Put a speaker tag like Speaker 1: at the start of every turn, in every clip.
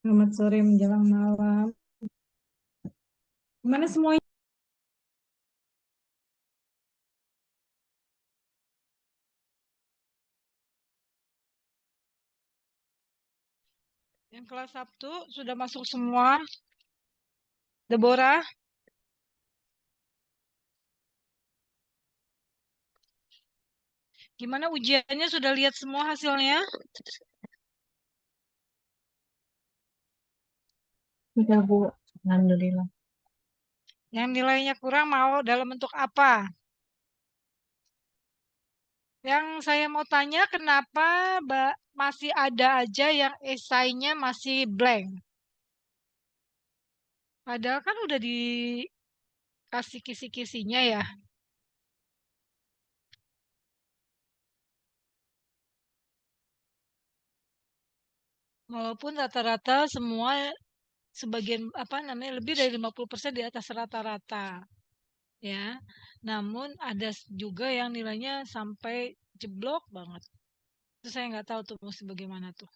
Speaker 1: Selamat sore menjelang malam. Gimana semuanya?
Speaker 2: Yang kelas Sabtu sudah masuk semua. Deborah, gimana ujiannya? Sudah lihat semua hasilnya?
Speaker 1: Sudah, Bu. Alhamdulillah.
Speaker 2: Yang nilainya kurang mau dalam bentuk apa? Yang saya mau tanya, kenapa masih ada aja yang esainya masih blank? Padahal kan udah dikasih kisi-kisinya ya. Walaupun rata-rata semua sebagian apa namanya lebih dari 50% di atas rata-rata ya. Namun ada juga yang nilainya sampai jeblok banget. Itu saya nggak tahu tuh mesti bagaimana tuh.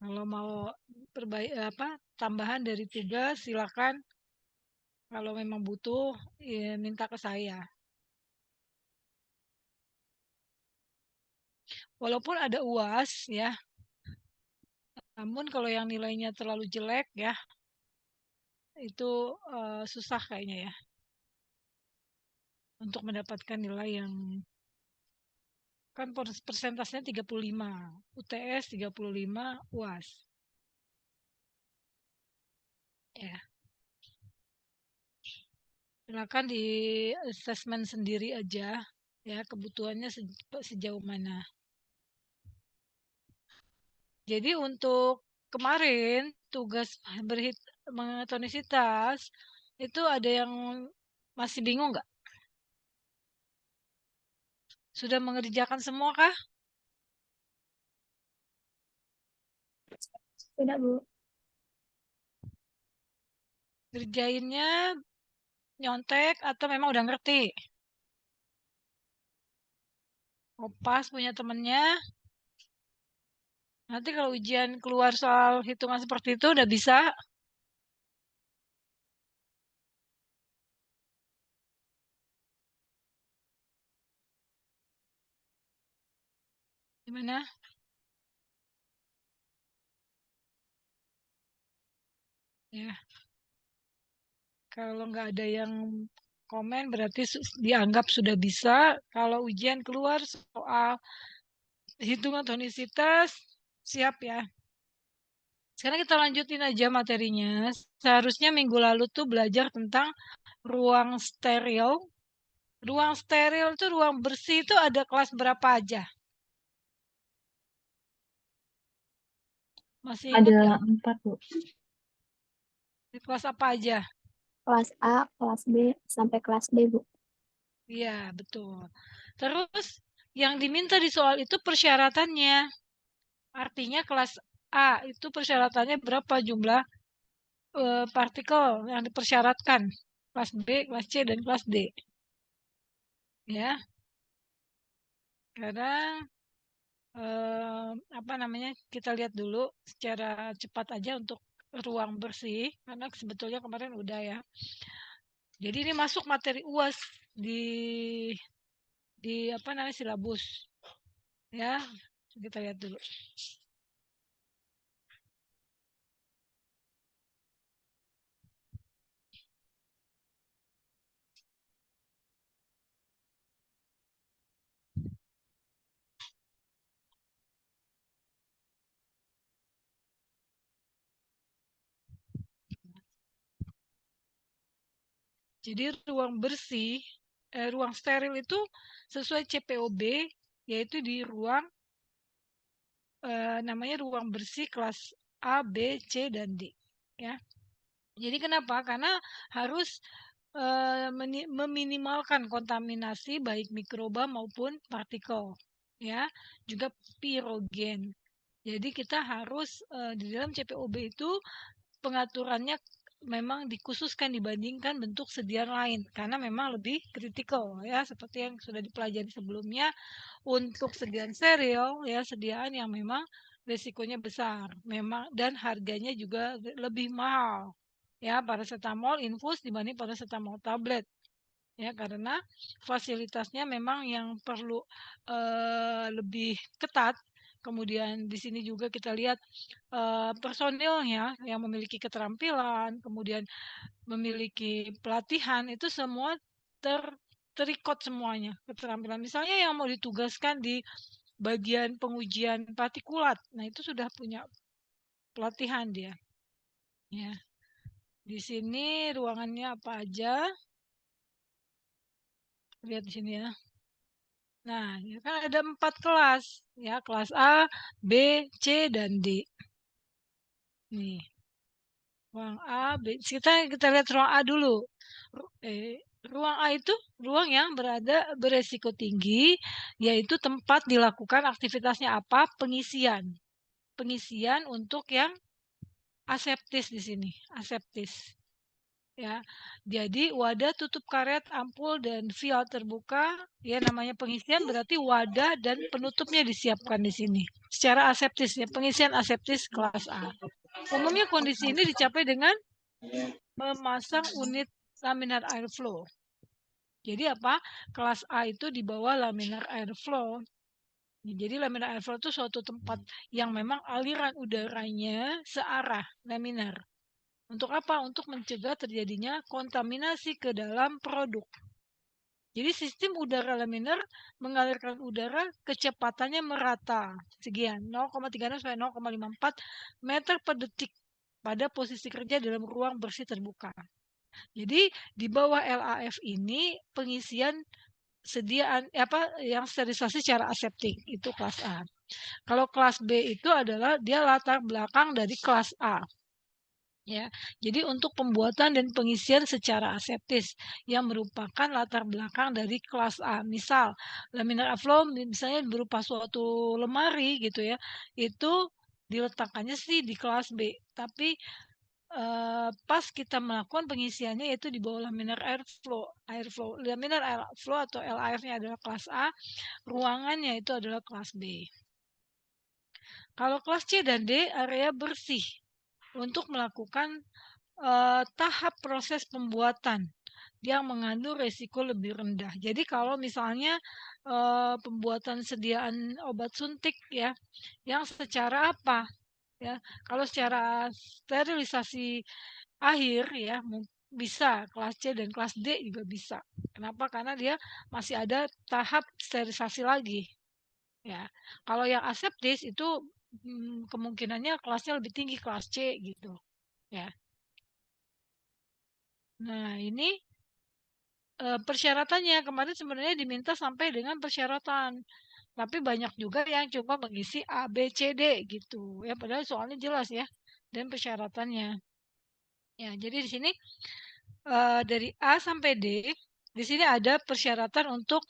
Speaker 2: Kalau mau tambahan dari tugas silakan. Kalau memang butuh ya, minta ke saya. Walaupun ada UAS ya, namun kalau yang nilainya terlalu jelek ya, itu susah kayaknya ya untuk mendapatkan nilai yang kan persentasenya 35, UTS 35, UAS. Ya, silakan di assessment sendiri aja ya kebutuhannya sejauh mana. Jadi untuk kemarin tugas mengetonisitas itu ada yang masih bingung nggak? Sudah mengerjakan semua kah?
Speaker 1: Tidak, Bu.
Speaker 2: Kerjainnya nyontek atau memang udah ngerti? Pas punya temennya. Nanti kalau ujian keluar soal hitungan seperti itu udah bisa. Gimana? Ya, kalau nggak ada yang komen berarti dianggap sudah bisa. Kalau ujian keluar soal hitungan tonisitas, siap ya. Sekarang kita lanjutin aja materinya. Seharusnya minggu lalu tuh belajar tentang ruang steril. Ruang steril itu ruang bersih itu ada kelas berapa aja? Masih ingat
Speaker 1: Ada
Speaker 2: nggak?
Speaker 1: 4, Bu.
Speaker 2: Di kelas apa aja?
Speaker 1: Kelas A, kelas B, sampai kelas D, Bu.
Speaker 2: Iya, betul. Terus yang diminta di soal itu persyaratannya. Artinya kelas A itu persyaratannya berapa jumlah partikel yang dipersyaratkan? Kelas B, kelas C, dan kelas D. Ya, sekarang apa namanya? Kita lihat dulu secara cepat aja untuk ruang bersih karena sebetulnya kemarin udah ya. Jadi ini masuk materi UAS di apa namanya silabus ya. Kita lihat dulu. Jadi ruang bersih, ruang steril itu sesuai CPOB yaitu di ruang namanya ruang bersih kelas A, B, C, dan D. Ya. Jadi kenapa? Karena harus meminimalkan kontaminasi baik mikroba maupun partikel, ya, juga pirogen. Jadi kita harus di dalam CPOB itu pengaturannya memang dikhususkan dibandingkan bentuk sediaan lain karena memang lebih kritikal ya, seperti yang sudah dipelajari sebelumnya. Untuk sediaan steril ya, sediaan yang memang risikonya besar memang dan harganya juga lebih mahal ya, paracetamol infus dibanding paracetamol tablet ya, karena fasilitasnya memang yang perlu lebih ketat. Kemudian di sini juga kita lihat personilnya yang memiliki keterampilan, kemudian memiliki pelatihan, itu semua terikot semuanya keterampilan. Misalnya yang mau ditugaskan di bagian pengujian partikulat, nah itu sudah punya pelatihan dia. Ya, di sini ruangannya apa aja? Lihat di sini ya. Nah, ya kan ada 4 kelas, ya kelas A, B, C, dan D. Nih, ruang A, B. Kita lihat ruang A dulu. Ruang A itu ruang yang beresiko tinggi, yaitu tempat dilakukan aktivitasnya apa? Pengisian. Pengisian untuk yang aseptis di sini, aseptis. Ya. Jadi wadah tutup karet, ampul dan vial terbuka, ya namanya pengisian berarti wadah dan penutupnya disiapkan di sini. Secara aseptis ya, pengisian aseptis kelas A. Umumnya kondisi ini dicapai dengan memasang unit laminar airflow. Jadi apa? Kelas A itu di bawah laminar airflow. Jadi laminar airflow itu suatu tempat yang memang aliran udaranya searah laminar. Untuk apa? Untuk mencegah terjadinya kontaminasi ke dalam produk. Jadi sistem udara laminar mengalirkan udara kecepatannya merata. Sekian, 0,36 sampai 0,54 meter per detik pada posisi kerja dalam ruang bersih terbuka. Jadi di bawah LAF ini pengisian sediaan yang sterilisasi secara aseptik itu kelas A. Kalau kelas B itu adalah dia latar belakang dari kelas A. Ya, jadi untuk pembuatan dan pengisian secara aseptis yang merupakan latar belakang dari kelas A. Misal, laminar airflow misalnya berupa suatu lemari gitu ya, itu diletakkannya sih di kelas B. Tapi pas kita melakukan pengisiannya itu di bawah laminar airflow. Laminar airflow atau LAF-nya adalah kelas A, ruangannya itu adalah kelas B. Kalau kelas C dan D area bersih untuk melakukan tahap proses pembuatan yang mengandung resiko lebih rendah. Jadi kalau misalnya pembuatan sediaan obat suntik ya, yang secara apa ya? Kalau secara sterilisasi akhir ya bisa kelas C dan kelas D juga bisa. Kenapa? Karena dia masih ada tahap sterilisasi lagi. Ya, kalau yang aseptis itu kemungkinannya kelasnya lebih tinggi kelas C gitu. Ya. Nah ini persyaratannya kemarin sebenarnya diminta sampai dengan persyaratan. Tapi banyak juga yang cuma mengisi A, B, C, D gitu. Ya padahal soalnya jelas ya dan persyaratannya. Ya, jadi di sini dari A sampai D di sini ada persyaratan untuk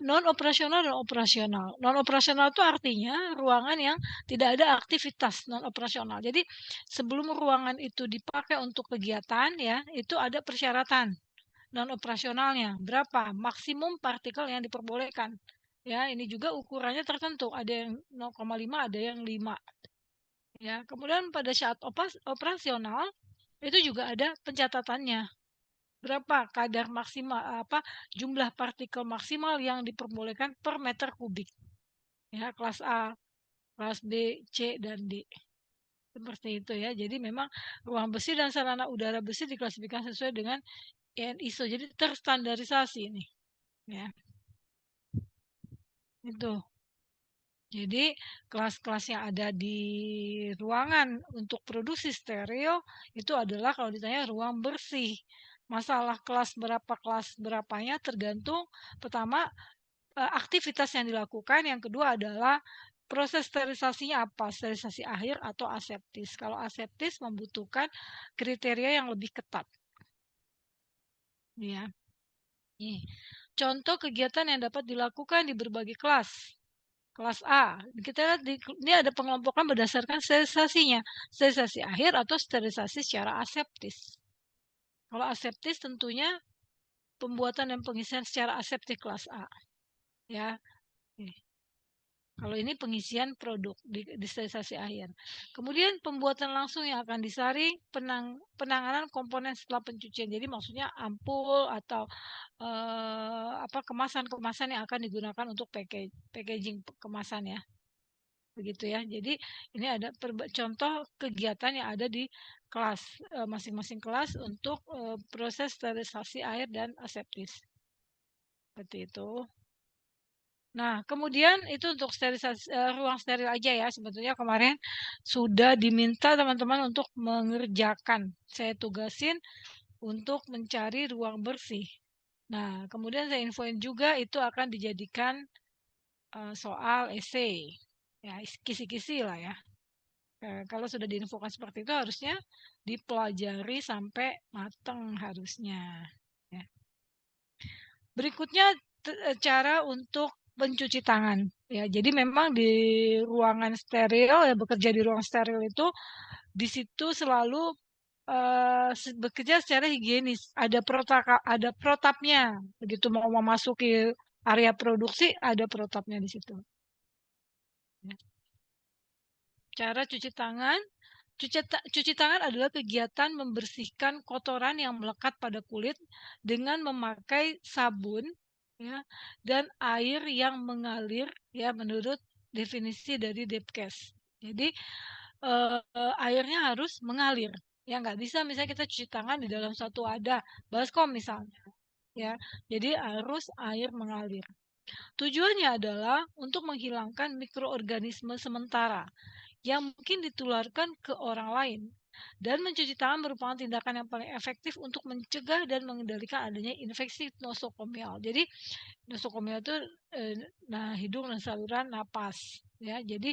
Speaker 2: non operasional dan operasional. Non operasional itu artinya ruangan yang tidak ada aktivitas non operasional. Jadi sebelum ruangan itu dipakai untuk kegiatan ya, itu ada persyaratan non operasionalnya. Berapa? Maksimum partikel yang diperbolehkan. Ya, ini juga ukurannya tertentu. Ada yang 0,5, ada yang 5. Ya, kemudian pada saat operasional itu juga ada pencatatannya. Berapa kadar maksimal jumlah partikel maksimal yang diperbolehkan per meter kubik. Ya, kelas A, kelas B, C dan D. Seperti itu ya. Jadi memang ruang bersih dan sarana udara bersih diklasifikasikan sesuai dengan ISO. Jadi terstandarisasi ini. Ya. Itu. Jadi kelas-kelas yang ada di ruangan untuk produksi steril itu adalah kalau ditanya ruang bersih. Masalah kelas berapanya tergantung pertama aktivitas yang dilakukan, yang kedua adalah proses sterilisasinya apa, sterilisasi akhir atau aseptis. Kalau aseptis membutuhkan kriteria yang lebih ketat. Ya. Nih, contoh kegiatan yang dapat dilakukan di berbagai kelas. Kelas A, kita lihat ini ada pengelompokan berdasarkan sterilisasinya, sterilisasi akhir atau sterilisasi secara aseptis. Kalau aseptis tentunya pembuatan dan pengisian secara aseptis kelas A, ya. Kalau ini pengisian produk di sterilisasi akhir. Kemudian pembuatan langsung yang akan disaring, penanganan komponen setelah pencucian. Jadi maksudnya ampul atau kemasan-kemasan yang akan digunakan untuk packaging kemasan ya. Begitu ya. Jadi ini ada contoh kegiatan yang ada di kelas masing-masing kelas untuk proses sterilisasi air dan aseptis. Seperti itu. Nah, kemudian itu untuk sterilisasi ruang steril aja ya. Sebetulnya kemarin sudah diminta teman-teman untuk mengerjakan. Saya tugasin untuk mencari ruang bersih. Nah, kemudian saya infoin juga itu akan dijadikan soal esai. Ya, kisi-kisi lah ya. Kalau sudah diinfokan seperti itu harusnya dipelajari sampai matang harusnya. Ya. Berikutnya cara untuk mencuci tangan. Ya, jadi memang di ruangan steril ya bekerja di ruang steril itu di situ selalu bekerja secara higienis. Ada protapnya. Begitu mau memasuki area produksi ada protapnya di situ. Ya. Cara cuci tangan. Cuci tangan adalah kegiatan membersihkan kotoran yang melekat pada kulit dengan memakai sabun ya, dan air yang mengalir ya menurut definisi dari Depkes. Jadi airnya harus mengalir. Ya nggak bisa misalnya kita cuci tangan di dalam satu wadah, baskom misalnya. Ya, jadi harus air mengalir. Tujuannya adalah untuk menghilangkan mikroorganisme sementara yang mungkin ditularkan ke orang lain. Dan mencuci tangan merupakan tindakan yang paling efektif untuk mencegah dan mengendalikan adanya infeksi nosokomial. Jadi nosokomial itu hidung dan saluran napas. Ya, jadi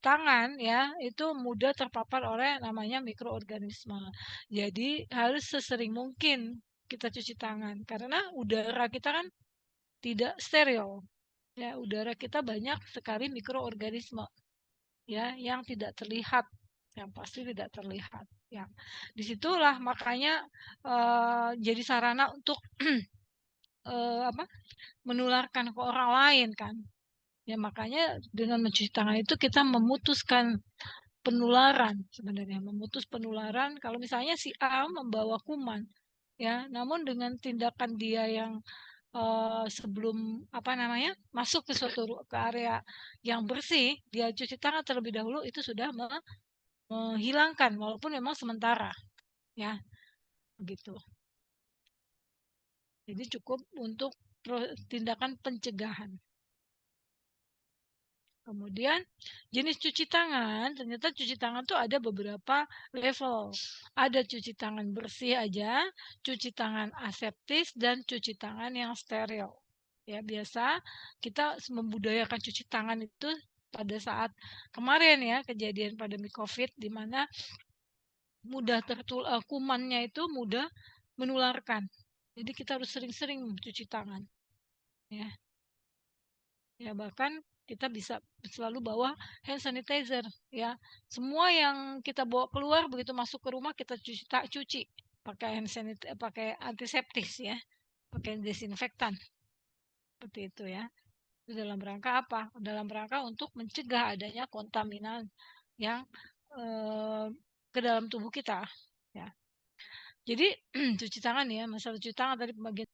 Speaker 2: tangan ya itu mudah terpapar oleh namanya mikroorganisme. Jadi harus sesering mungkin kita cuci tangan karena udara kita kan tidak steril. Ya, udara kita banyak sekali mikroorganisme ya yang tidak terlihat, yang pasti tidak terlihat ya. Disitulah makanya jadi sarana untuk menularkan ke orang lain kan ya. Makanya dengan mencuci tangan itu kita memutuskan penularan, sebenarnya memutus penularan. Kalau misalnya si A membawa kuman ya, namun dengan tindakan dia yang sebelum masuk ke suatu ke area yang bersih, dia cuci tangan terlebih dahulu, itu sudah menghilangkan walaupun memang sementara ya begitu. Jadi cukup untuk tindakan pencegahan. Kemudian jenis cuci tangan, ternyata cuci tangan tuh ada beberapa level. Ada cuci tangan bersih aja, cuci tangan aseptis, dan cuci tangan yang steril. Ya, biasa kita membudayakan cuci tangan itu pada saat kemarin ya kejadian pandemi COVID di mana mudah kumannya itu mudah menularkan. Jadi kita harus sering-sering mencuci tangan. Ya. Ya bahkan kita bisa selalu bawa hand sanitizer ya. Semua yang kita bawa keluar begitu masuk ke rumah kita cuci pakai hand sanitizer, pakai antiseptis ya. Pakai desinfektan. Seperti itu ya. Itu dalam rangka apa? Dalam rangka untuk mencegah adanya kontaminan yang ke dalam tubuh kita ya. Jadi cuci tangan ya, masalah cuci tangan tadi pembagian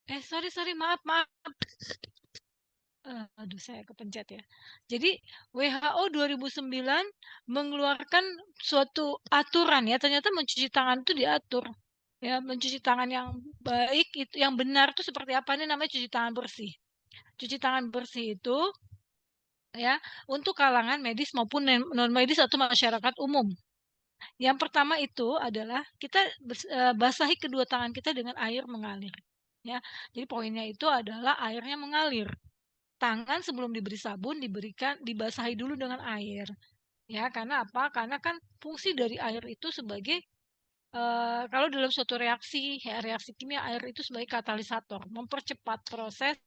Speaker 2: Sorry, maaf. Aduh saya kepencet ya. Jadi WHO 2009 mengeluarkan suatu aturan ya, ternyata mencuci tangan itu diatur. Ya, mencuci tangan yang baik itu yang benar itu seperti apa, ini namanya cuci tangan bersih. Cuci tangan bersih itu ya untuk kalangan medis maupun non medis atau masyarakat umum. Yang pertama itu adalah kita basahi kedua tangan kita dengan air mengalir. Ya. Jadi poinnya itu adalah airnya mengalir. Tangan sebelum diberi sabun dibasahi dulu dengan air. Ya, karena apa? Karena kan fungsi dari air itu sebagai kalau dalam suatu reaksi, ya, reaksi kimia air itu sebagai katalisator, mempercepat proses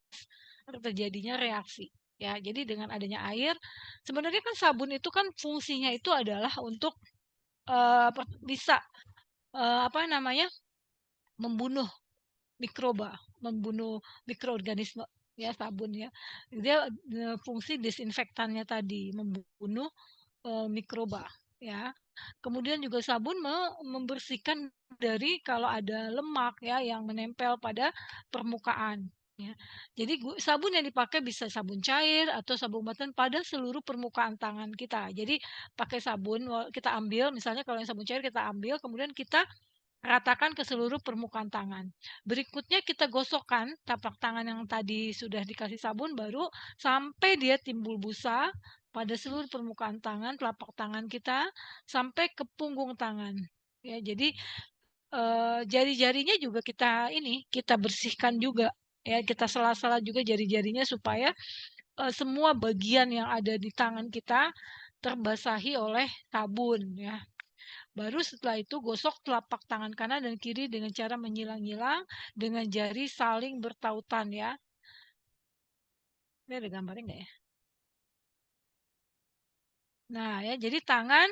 Speaker 2: terjadinya reaksi. Ya, jadi dengan adanya air, sebenarnya kan sabun itu kan fungsinya itu adalah untuk bisa apa namanya? Membunuh mikroba, membunuh mikroorganisme ya sabun ya. Dia fungsi disinfektannya tadi membunuh mikroba ya. Kemudian juga sabun membersihkan dari kalau ada lemak ya yang menempel pada permukaan ya. Jadi sabun yang dipakai bisa sabun cair atau sabun batan pada seluruh permukaan tangan kita. Jadi pakai sabun kita ambil misalnya kalau yang sabun cair kita ambil kemudian kita ratakan ke seluruh permukaan tangan. Berikutnya kita gosokkan tapak tangan yang tadi sudah dikasih sabun baru sampai dia timbul busa pada seluruh permukaan tangan, telapak tangan kita sampai ke punggung tangan. Ya, jadi jari-jarinya juga kita bersihkan juga ya, kita sela-sela juga jari-jarinya supaya semua bagian yang ada di tangan kita terbasahi oleh sabun ya. Baru setelah itu gosok telapak tangan kanan dan kiri dengan cara menyilang-nyilang dengan jari saling bertautan ya. Ini ada gambarnya nggak ya? Nah ya, jadi tangan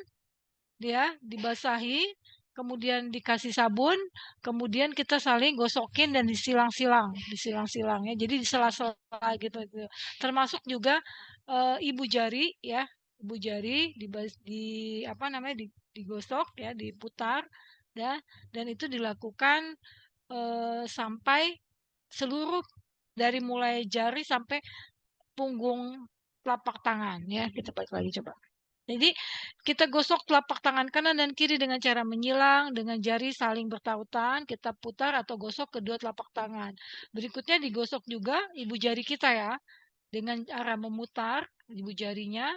Speaker 2: dia dibasahi, kemudian dikasih sabun, kemudian kita saling gosokin dan disilang-silang ya. Jadi di sela-sela gitu, gitu. Termasuk juga ibu jari ya, ibu jari apa namanya digosok ya, diputar ya, dan itu dilakukan sampai seluruh dari mulai jari sampai punggung telapak tangan ya. Kita balik lagi coba. Jadi kita gosok telapak tangan kanan dan kiri dengan cara menyilang, dengan jari saling bertautan, kita putar atau gosok kedua telapak tangan. Berikutnya digosok juga ibu jari kita ya, dengan cara memutar ibu jarinya,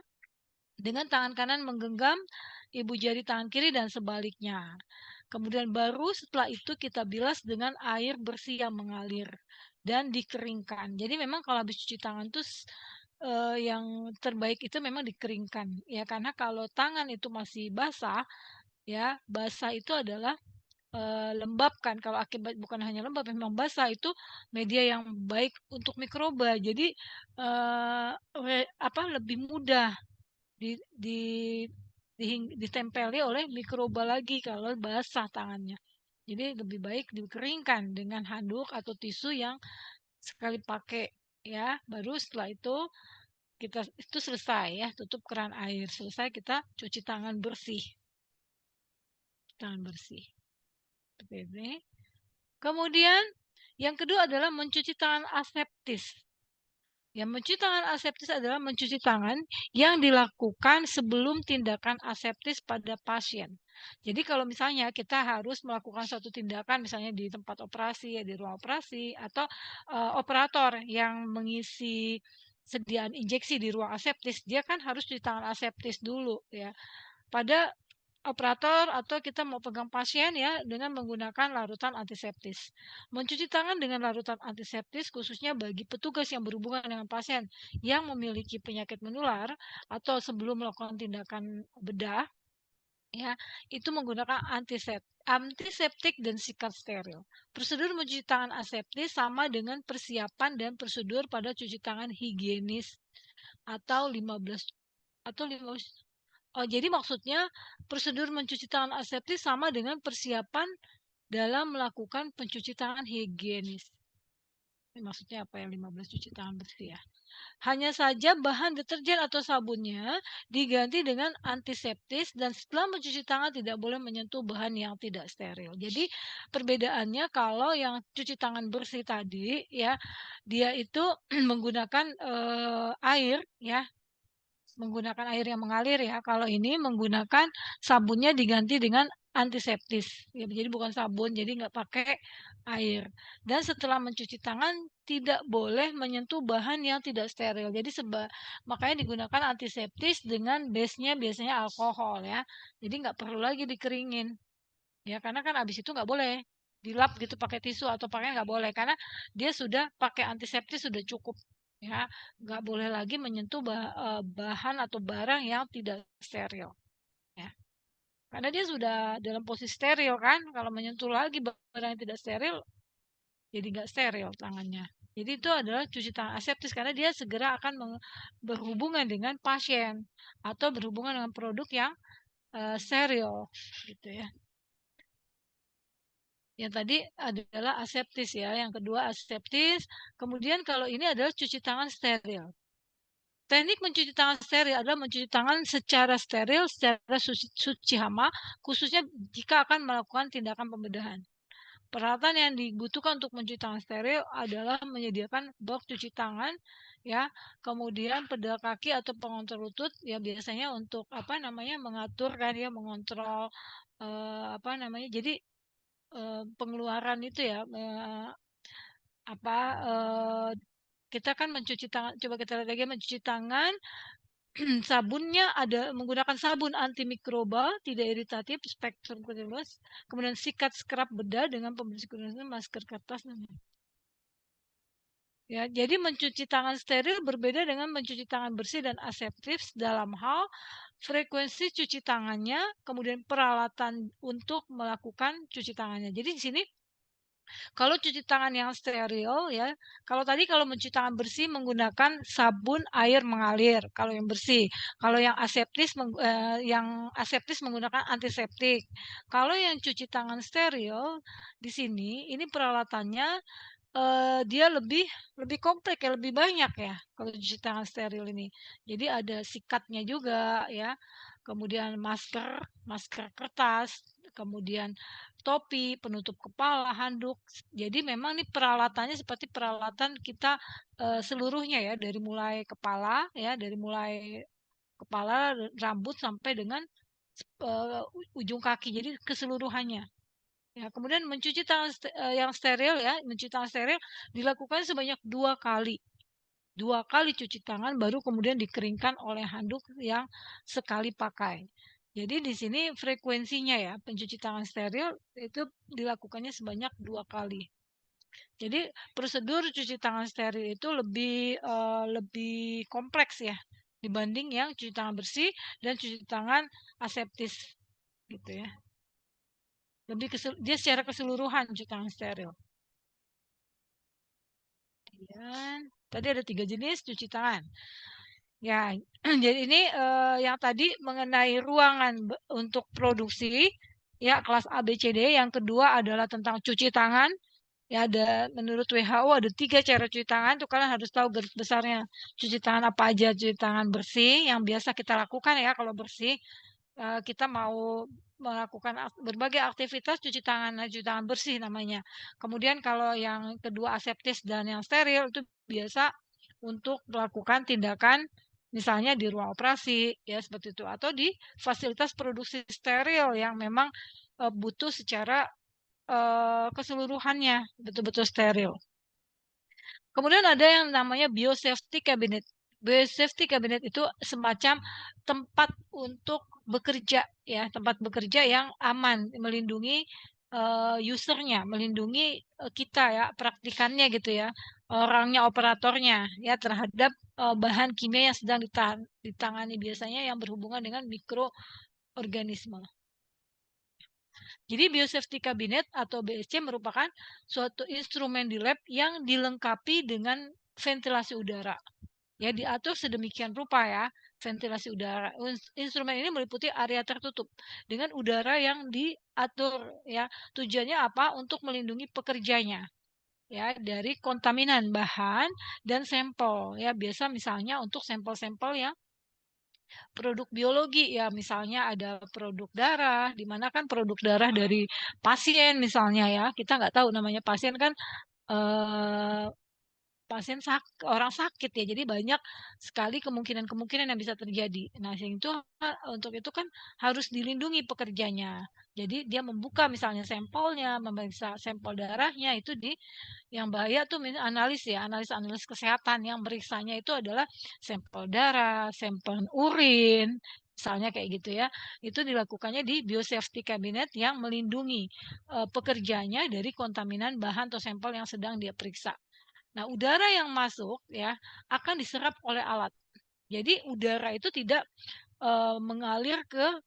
Speaker 2: dengan tangan kanan menggenggam ibu jari tangan kiri dan sebaliknya. Kemudian baru setelah itu kita bilas dengan air bersih yang mengalir dan dikeringkan. Jadi memang kalau habis cuci tangan tuh yang terbaik itu memang dikeringkan ya, karena kalau tangan itu masih basah ya, basah itu adalah lembab kan, kalau akibat bukan hanya lembab memang basah itu media yang baik untuk mikroba. Jadi lebih mudah di di ditempeli oleh mikroba lagi kalau basah tangannya. Jadi lebih baik dikeringkan dengan handuk atau tisu yang sekali pakai ya. Baru setelah itu kita itu selesai ya, tutup keran air. Selesai kita cuci tangan bersih. Tangan bersih. Seperti ini. Kemudian yang kedua adalah mencuci tangan aseptis. Yang mencuci tangan aseptis adalah mencuci tangan yang dilakukan sebelum tindakan aseptis pada pasien. Jadi kalau misalnya kita harus melakukan suatu tindakan misalnya di tempat operasi, di ruang operasi atau operator yang mengisi sediaan injeksi di ruang aseptis, dia kan harus cuci tangan aseptis dulu ya. Pada operator atau kita mau pegang pasien ya dengan menggunakan larutan antiseptis. Mencuci tangan dengan larutan antiseptis khususnya bagi petugas yang berhubungan dengan pasien yang memiliki penyakit menular atau sebelum melakukan tindakan bedah ya, itu menggunakan antiseptik dan sikat steril. Prosedur mencuci tangan aseptis sama dengan persiapan dan prosedur pada cuci tangan higienis atau 15 atau 15. Oh, jadi maksudnya prosedur mencuci tangan aseptis sama dengan persiapan dalam melakukan pencuci tangan higienis. Maksudnya apa ya 15 cuci tangan bersih ya? Hanya saja bahan deterjen atau sabunnya diganti dengan antiseptis dan setelah mencuci tangan tidak boleh menyentuh bahan yang tidak steril. Jadi perbedaannya kalau yang cuci tangan bersih tadi ya, dia itu menggunakan, air ya, menggunakan air yang mengalir ya. Kalau ini menggunakan sabunnya diganti dengan antiseptis. Ya, jadi bukan sabun, jadi nggak pakai air. Dan setelah mencuci tangan tidak boleh menyentuh bahan yang tidak steril. Jadi makanya digunakan antiseptis dengan base-nya biasanya alkohol ya. Jadi nggak perlu lagi dikeringin. Ya, karena kan habis itu nggak boleh dilap gitu pakai tisu atau pakai nggak boleh karena dia sudah pakai antiseptis sudah cukup ya, nggak boleh lagi menyentuh bahan atau barang yang tidak steril ya. Karena dia sudah dalam posisi steril kan, kalau menyentuh lagi barang yang tidak steril jadi nggak steril tangannya. Jadi itu adalah cuci tangan aseptis karena dia segera akan berhubungan dengan pasien atau berhubungan dengan produk yang steril gitu ya. Yang tadi adalah aseptis ya, yang kedua aseptis. Kemudian kalau ini adalah cuci tangan steril. Teknik mencuci tangan steril adalah mencuci tangan secara steril, secara suci hama, khususnya jika akan melakukan tindakan pembedahan. Peralatan yang dibutuhkan untuk mencuci tangan steril adalah menyediakan box cuci tangan, ya, kemudian pedal kaki atau pengontrol lutut, ya biasanya untuk apa namanya mengatur kan ya, mengontrol apa namanya. Jadi pengeluaran itu ya apa kita kan mencuci tangan, coba kita lihat lagi mencuci tangan. Sabunnya ada menggunakan sabun antimikroba tidak iritatif spektrum luas, kemudian sikat scrub bedah dengan pembersih kulit, masker kertas. Ya, jadi mencuci tangan steril berbeda dengan mencuci tangan bersih dan aseptif dalam hal frekuensi cuci tangannya, kemudian peralatan untuk melakukan cuci tangannya. Jadi di sini kalau cuci tangan yang steril ya, kalau mencuci tangan bersih menggunakan sabun air mengalir kalau yang bersih. Kalau yang aseptis menggunakan antiseptik. Kalau yang cuci tangan steril di sini ini peralatannya dia lebih lebih kompleks ya, lebih banyak ya kalau cuci tangan steril ini. Jadi ada sikatnya juga ya. Kemudian masker, masker kertas, kemudian topi, penutup kepala, handuk. Jadi memang ini peralatannya seperti peralatan kita seluruhnya ya, dari mulai kepala ya, dari mulai kepala, rambut sampai dengan ujung kaki. Jadi keseluruhannya. Ya, kemudian mencuci tangan yang steril ya, mencuci tangan steril dilakukan sebanyak 2 kali. 2 kali cuci tangan baru kemudian dikeringkan oleh handuk yang sekali pakai. Jadi di sini frekuensinya ya, pencuci tangan steril itu dilakukannya sebanyak 2 kali. Jadi prosedur cuci tangan steril itu lebih kompleks ya dibanding yang cuci tangan bersih dan cuci tangan aseptis gitu ya. Dia secara keseluruhan cuci tangan steril. Kemudian tadi ada 3 jenis cuci tangan. Ya, jadi ini yang tadi mengenai ruangan untuk produksi ya kelas A, B, C, D. Yang kedua adalah tentang cuci tangan. Ya ada menurut WHO ada 3 cara cuci tangan. Tuh kalian harus tahu garis besarnya. Cuci tangan apa aja? Cuci tangan bersih yang biasa kita lakukan ya kalau bersih. Kita mau melakukan berbagai aktivitas cuci tangan bersih namanya. Kemudian kalau yang kedua aseptis dan yang steril itu biasa untuk melakukan tindakan misalnya di ruang operasi ya seperti itu atau di fasilitas produksi steril yang memang butuh secara keseluruhannya betul-betul steril. Kemudian ada yang namanya biosafety cabinet. Biosafety cabinet itu semacam tempat untuk bekerja ya, tempat bekerja yang aman, melindungi usernya, melindungi kita ya, praktikannya gitu ya, orangnya, operatornya ya terhadap bahan kimia yang sedang ditangani biasanya yang berhubungan dengan mikroorganisme. Jadi biosafety cabinet atau BSC merupakan suatu instrumen di lab yang dilengkapi dengan ventilasi udara. Ya diatur sedemikian rupa ya, ventilasi udara. Instrumen ini meliputi area tertutup dengan udara yang diatur ya. Tujuannya apa? Untuk melindungi pekerjanya. ya dari kontaminan bahan dan sampel ya. Biasa misalnya untuk sampel-sampel yang produk biologi ya, misalnya ada produk darah, di mana kan produk darah dari pasien misalnya ya, kita nggak tahu namanya pasien kan eh, orang sakit ya, jadi banyak sekali kemungkinan-kemungkinan yang bisa terjadi. Nah, untuk itu kan harus dilindungi pekerjanya. Jadi dia membuka misalnya sampelnya, memeriksa sampel darahnya itu yang bahaya tuh analis ya, analis kesehatan yang meriksanya itu adalah sampel darah, sampel urin, misalnya kayak gitu ya. Itu dilakukannya di biosafety cabinet yang melindungi pekerjanya dari kontaminan bahan atau sampel yang sedang dia periksa. Nah, udara yang masuk ya akan diserap oleh alat. Jadi udara itu tidak mengalir ke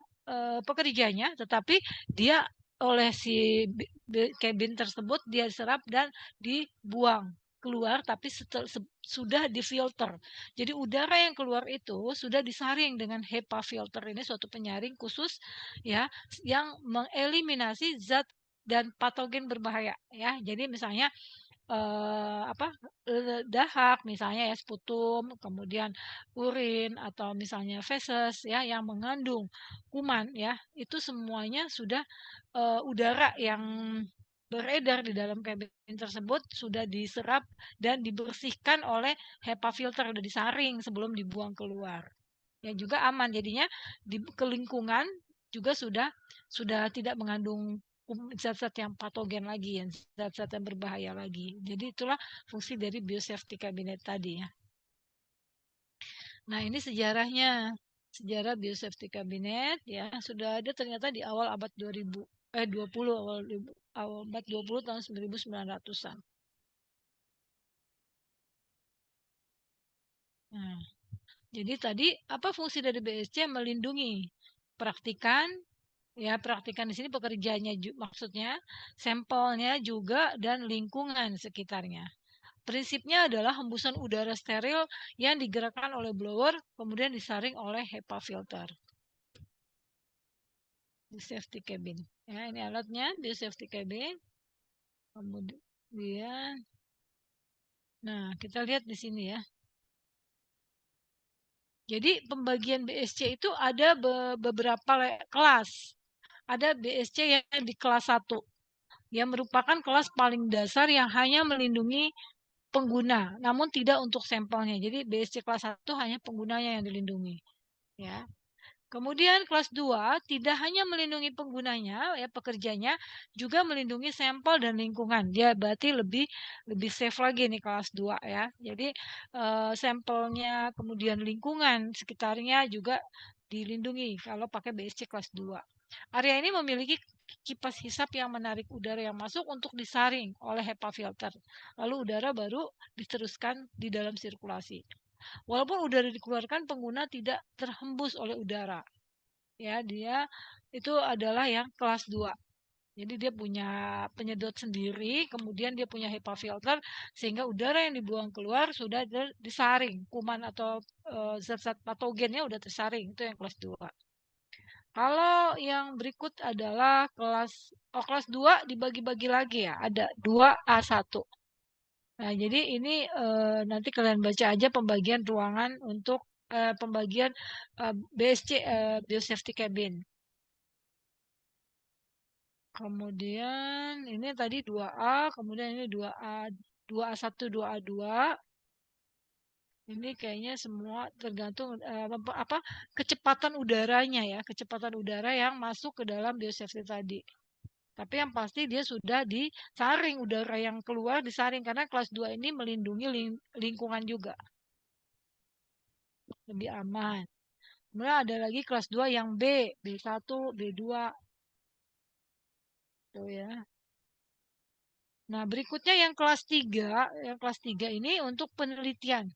Speaker 2: pekerjanya, tetapi dia oleh si cabin tersebut dia serap dan dibuang keluar, tapi sudah difilter. Jadi udara yang keluar itu sudah disaring dengan HEPA filter, ini suatu penyaring khusus ya yang mengeliminasi zat dan patogen berbahaya ya. Jadi misalnya dahak misalnya ya, sputum, kemudian urin atau misalnya feses ya yang mengandung kuman ya, itu semuanya sudah udara yang beredar di dalam kabin tersebut sudah diserap dan dibersihkan oleh HEPA filter, sudah disaring sebelum dibuang keluar. Ya juga aman jadinya di ke lingkungan juga sudah tidak mengandung zat-zat yang patogen lagi ya, zat-zat yang berbahaya lagi. Jadi itulah fungsi dari biosafety cabinet tadi ya. Nah, ini sejarahnya. Sejarah biosafety cabinet ya sudah ada ternyata di awal abad 20 awal abad 20 tahun 1900-an. Nah, jadi tadi apa fungsi dari BSC? Melindungi praktikan ya, praktikan di sini pekerjaannya maksudnya, sampelnya juga dan lingkungan sekitarnya. Prinsipnya adalah hembusan udara steril yang digerakkan oleh blower, kemudian disaring oleh HEPA filter. Safety cabin. Ya, ini alatnya, di safety cabin. Kemudian, nah kita lihat di sini ya. Jadi pembagian BSC itu ada beberapa kelas. Ada BSC yang di kelas 1. Yang merupakan kelas paling dasar yang hanya melindungi pengguna, namun tidak untuk sampelnya. Jadi BSC kelas 1 hanya penggunanya yang dilindungi. Ya. Kemudian kelas 2 tidak hanya melindungi penggunanya, ya pekerjanya, juga melindungi sampel dan lingkungan. Dia berarti lebih safe lagi nih kelas 2 ya. Jadi sampelnya kemudian lingkungan sekitarnya juga dilindungi kalau pakai BSC kelas 2. Area ini memiliki kipas hisap yang menarik udara yang masuk untuk disaring oleh HEPA filter. Lalu udara baru diteruskan di dalam sirkulasi. Walaupun udara dikeluarkan, pengguna tidak terhembus oleh udara. Ya, dia itu adalah yang kelas 2. Jadi dia punya penyedot sendiri, kemudian dia punya HEPA filter sehingga udara yang dibuang keluar sudah disaring, kuman atau zat-zat patogennya udah tersaring. Itu yang kelas 2. Kalau yang berikut adalah kelas 2 dibagi-bagi lagi ya, ada 2A1. Nah, jadi ini nanti kalian baca aja pembagian ruangan untuk pembagian BSC Biosafety Cabin. Kemudian ini tadi 2A, kemudian ini 2A, 2A1, 2A2. Ini kayaknya semua tergantung apa kecepatan udaranya ya, kecepatan udara yang masuk ke dalam biosafety tadi. Tapi yang pasti dia sudah disaring, udara yang keluar disaring karena kelas 2 ini melindungi lingkungan juga. Lebih aman. Kemudian ada lagi kelas 2 yang B, B1, B2. Tuh ya. Nah, berikutnya yang kelas 3, yang kelas 3 ini untuk penelitian.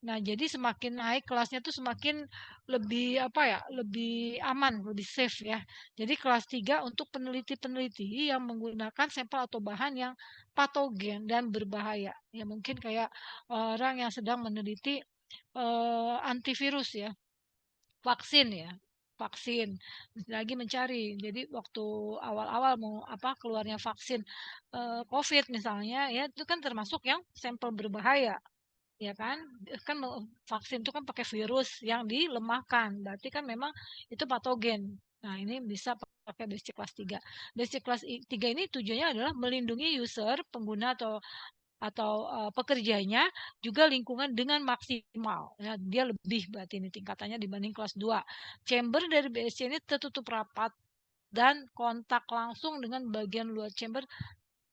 Speaker 2: Nah, jadi semakin naik kelasnya tuh semakin lebih apa ya, lebih aman, lebih safe ya. Jadi kelas 3 untuk peneliti-peneliti yang menggunakan sampel atau bahan yang patogen dan berbahaya. Ya mungkin kayak orang yang sedang meneliti antivirus ya, vaksin ya. vaksin, lagi mencari. Jadi waktu awal-awal mau keluarnya vaksin COVID misalnya, ya itu kan termasuk yang sampel berbahaya, ya kan? Kan vaksin itu kan pakai virus yang dilemahkan, berarti kan memang itu patogen. Nah, ini bisa pakai basic kelas 3. Basic kelas 3 ini tujuannya adalah melindungi user, pengguna atau pekerjanya, juga lingkungan dengan maksimal. Ya, dia lebih berarti ini tingkatannya dibanding kelas 2. Chamber dari BSC ini tertutup rapat dan kontak langsung dengan bagian luar chamber,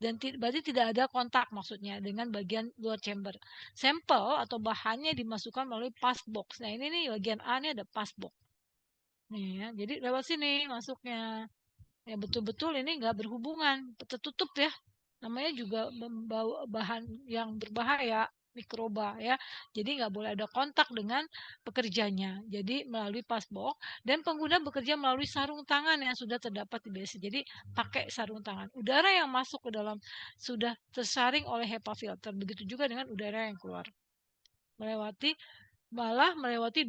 Speaker 2: dan berarti tidak ada kontak maksudnya dengan bagian luar chamber. Sampel atau bahannya dimasukkan melalui pass box. Nah, ini nih bagian A ini ada pass box. Nih ya, jadi lewat sini masuknya. Ya betul-betul ini nggak berhubungan, tertutup ya. Namanya juga membawa bahan yang berbahaya, mikroba ya. Jadi nggak boleh ada kontak dengan pekerjanya. Jadi melalui passbox, dan pengguna bekerja melalui sarung tangan yang sudah terdapat di BSC. Jadi pakai sarung tangan. Udara yang masuk ke dalam sudah tersaring oleh HEPA filter. Begitu juga dengan udara yang keluar. Melewati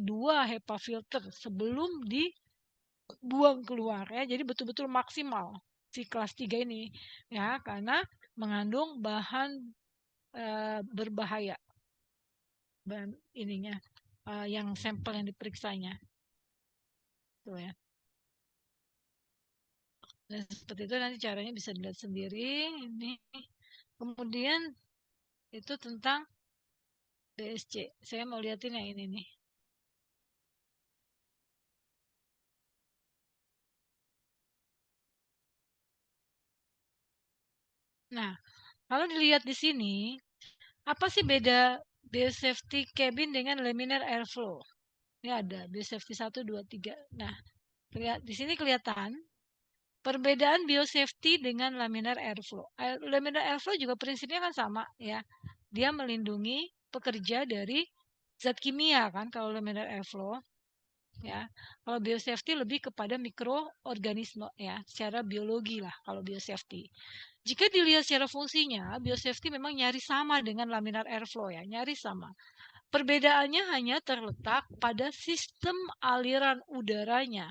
Speaker 2: 2 HEPA filter sebelum dibuang keluar ya. Jadi betul-betul maksimal si kelas 3 ini ya, karena mengandung bahan berbahaya, bahan ininya yang sampel yang diperiksanya tuh ya. Dan seperti itu nanti caranya bisa dilihat sendiri ini. Kemudian itu tentang BSC. Saya mau lihatin yang ini nih. Nah, kalau dilihat di sini, apa sih beda biosafety cabin dengan laminar airflow? Ini ada biosafety 1, 2, 3. Nah, di sini kelihatan perbedaan biosafety dengan laminar airflow. Laminar airflow juga prinsipnya kan sama ya. Dia melindungi pekerja dari zat kimia kan kalau laminar airflow ya. Kalau biosafety lebih kepada mikroorganisme ya, secara biologi lah kalau biosafety. Jika dilihat secara fungsinya, biosafety memang nyaris sama dengan laminar airflow ya, nyaris sama. Perbedaannya hanya terletak pada sistem aliran udaranya.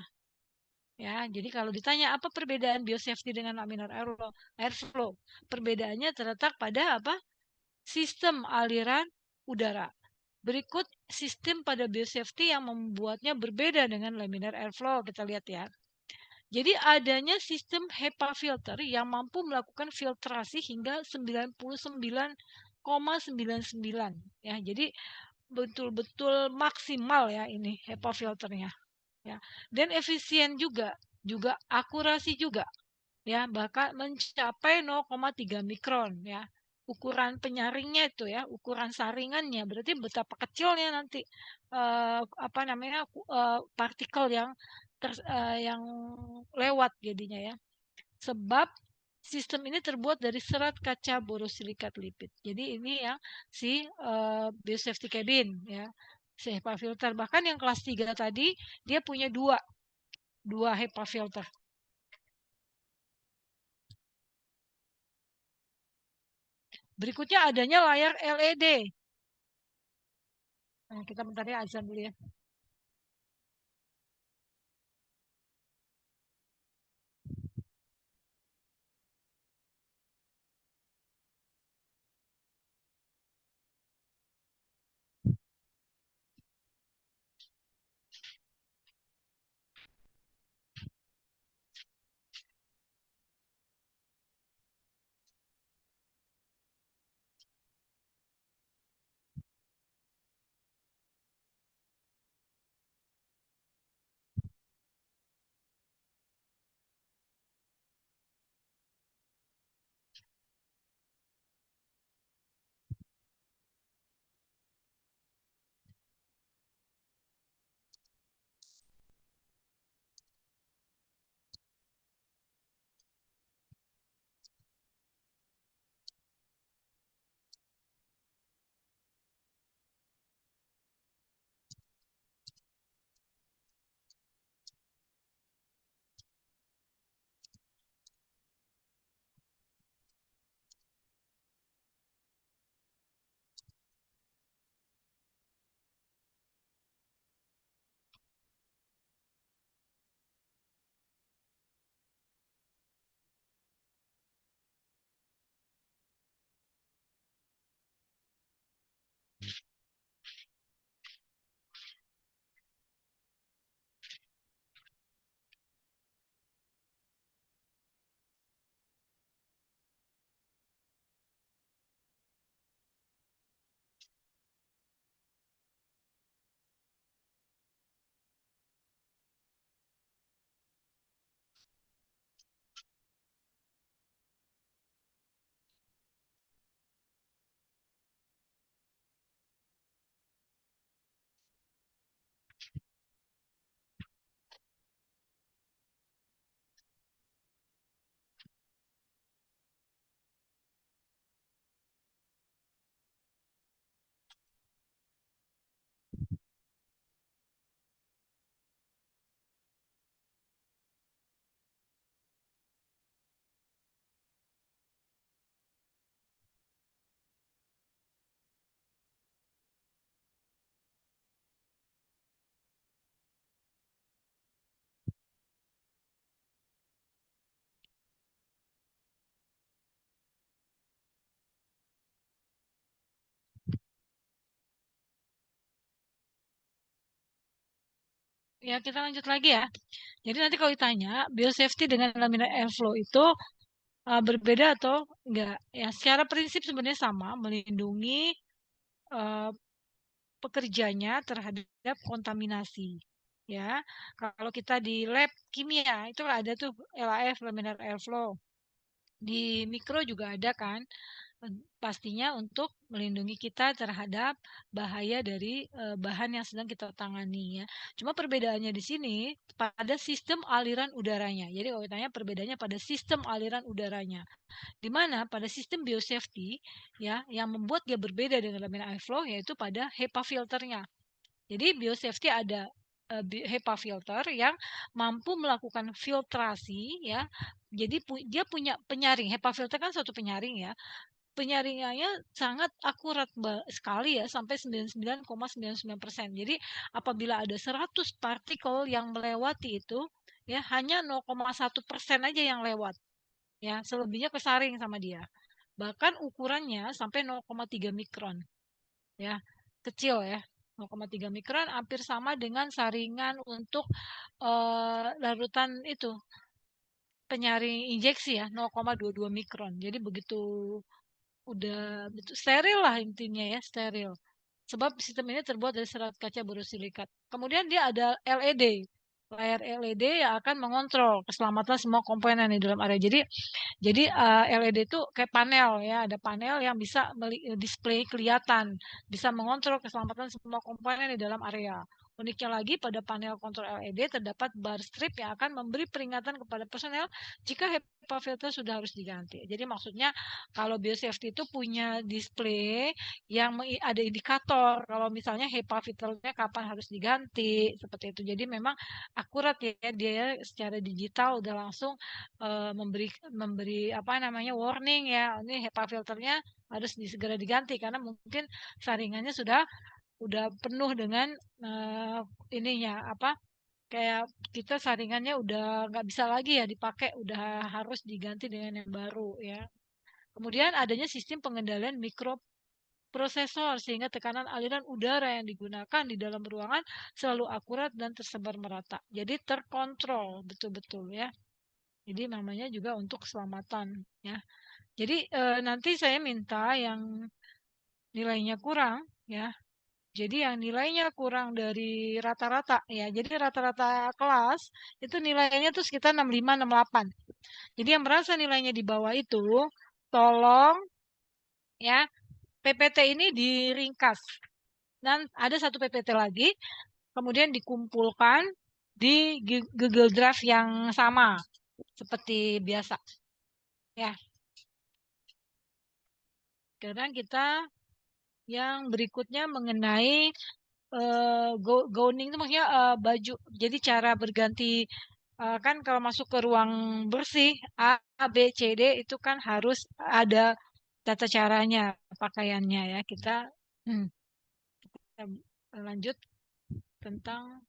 Speaker 2: Ya, jadi kalau ditanya apa perbedaan biosafety dengan laminar airflow, perbedaannya terletak pada apa? Sistem aliran udara. Berikut sistem pada biosafety yang membuatnya berbeda dengan laminar airflow. Kita lihat ya. Jadi adanya sistem HEPA filter yang mampu melakukan filtrasi hingga 99,99 ya. Jadi betul-betul maksimal ya ini HEPA filternya ya. Dan efisien juga akurasi juga ya, bahkan mencapai 0,3 mikron ya. Ukuran penyaringnya itu ya, ukuran saringannya berarti betapa kecilnya nanti partikel yang lewat jadinya ya. Sebab sistem ini terbuat dari serat kaca borosilikat lipid. Jadi ini yang si biosafety cabin ya, si HEPA filter. Bahkan yang kelas 3 tadi dia punya dua HEPA filter. Berikutnya adanya layar LED. Nah, kita bentar ya, azan dulu ya. Ya, kita lanjut lagi ya. Jadi nanti kalau ditanya, biosafety dengan laminar airflow itu berbeda atau enggak? Ya, secara prinsip sebenarnya sama, melindungi pekerjanya terhadap kontaminasi. Ya, kalau kita di lab kimia itu ada tuh LAF, laminar airflow. Di mikro juga ada kan, pastinya untuk melindungi kita terhadap bahaya dari bahan yang sedang kita tangani ya. Cuma perbedaannya di sini pada sistem aliran udaranya. Jadi kalau ditanya perbedaannya pada sistem aliran udaranya. Di mana pada sistem biosafety ya yang membuat dia berbeda dengan laminar airflow yaitu pada HEPA filternya. Jadi biosafety ada HEPA filter yang mampu melakukan filtrasi ya. Jadi dia punya penyaring. HEPA filter kan suatu penyaring ya. Penyaringannya sangat akurat sekali ya sampai 99,99%. Jadi apabila ada 100 partikel yang melewati itu ya hanya 0,1% aja yang lewat. Ya, selebihnya kesaring sama dia. Bahkan ukurannya sampai 0,3 mikron. Ya, kecil ya. 0,3 mikron hampir sama dengan saringan untuk larutan itu penyaring injeksi ya 0,22 mikron. Jadi begitu udah steril lah intinya ya, steril. Sebab sistem ini terbuat dari serat kaca borosilikat. Kemudian dia ada LED, layar LED yang akan mengontrol keselamatan semua komponen di dalam area. Jadi LED itu kayak panel ya, ada panel yang bisa display kelihatan, bisa mengontrol keselamatan semua komponen di dalam area. Uniknya lagi pada panel kontrol LED terdapat bar strip yang akan memberi peringatan kepada personel jika HEPA filter sudah harus diganti. Jadi maksudnya kalau biosafety itu punya display yang ada indikator kalau misalnya HEPA filternya kapan harus diganti seperti itu. Jadi memang akurat ya dia secara digital udah langsung memberi apa namanya warning ya ini HEPA filternya harus segera diganti karena mungkin saringannya udah penuh dengan ininya apa kayak kita saringannya udah nggak bisa lagi ya dipakai udah harus diganti dengan yang baru ya. Kemudian adanya sistem pengendalian mikroprosesor sehingga tekanan aliran udara yang digunakan di dalam ruangan selalu akurat dan tersebar merata. Jadi terkontrol betul-betul ya. Jadi namanya juga untuk keselamatan ya. Jadi nanti saya minta yang nilainya kurang ya. Jadi yang nilainya kurang dari rata-rata ya. Jadi rata-rata kelas itu nilainya tuh sekitar 65 68. Jadi yang merasa nilainya di bawah itu tolong ya PPT ini diringkas dan ada satu PPT lagi kemudian dikumpulkan di Google Drive yang sama seperti biasa ya. Sekarang kita yang berikutnya mengenai gowning itu maksudnya baju. Jadi cara berganti kan kalau masuk ke ruang bersih A, B, C, D itu kan harus ada tata caranya pakaiannya ya. Kita lanjut tentang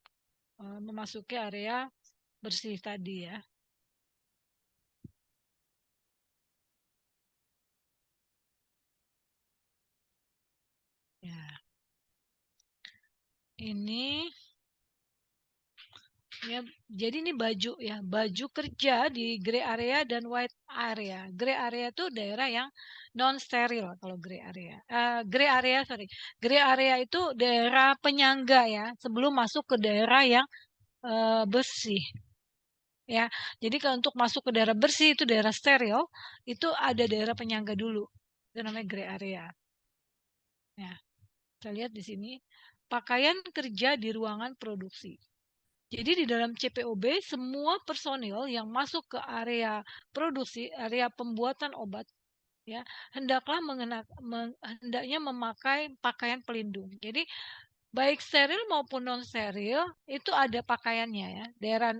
Speaker 2: memasuki area bersih tadi ya. Ya. Ini ya, jadi ini baju ya, baju kerja di gray area dan white area. Gray area itu daerah yang non steril kalau gray area. Gray area sorry, gray area itu daerah penyangga ya, sebelum masuk ke daerah yang bersih. Ya, jadi kalau untuk masuk ke daerah bersih itu daerah steril, itu ada daerah penyangga dulu. Itu namanya gray area. Ya, kita lihat di sini pakaian kerja di ruangan produksi. Jadi di dalam CPOB semua personil yang masuk ke area produksi, area pembuatan obat ya, hendaknya memakai pakaian pelindung. Jadi baik steril maupun non steril itu ada pakaiannya ya. Daerah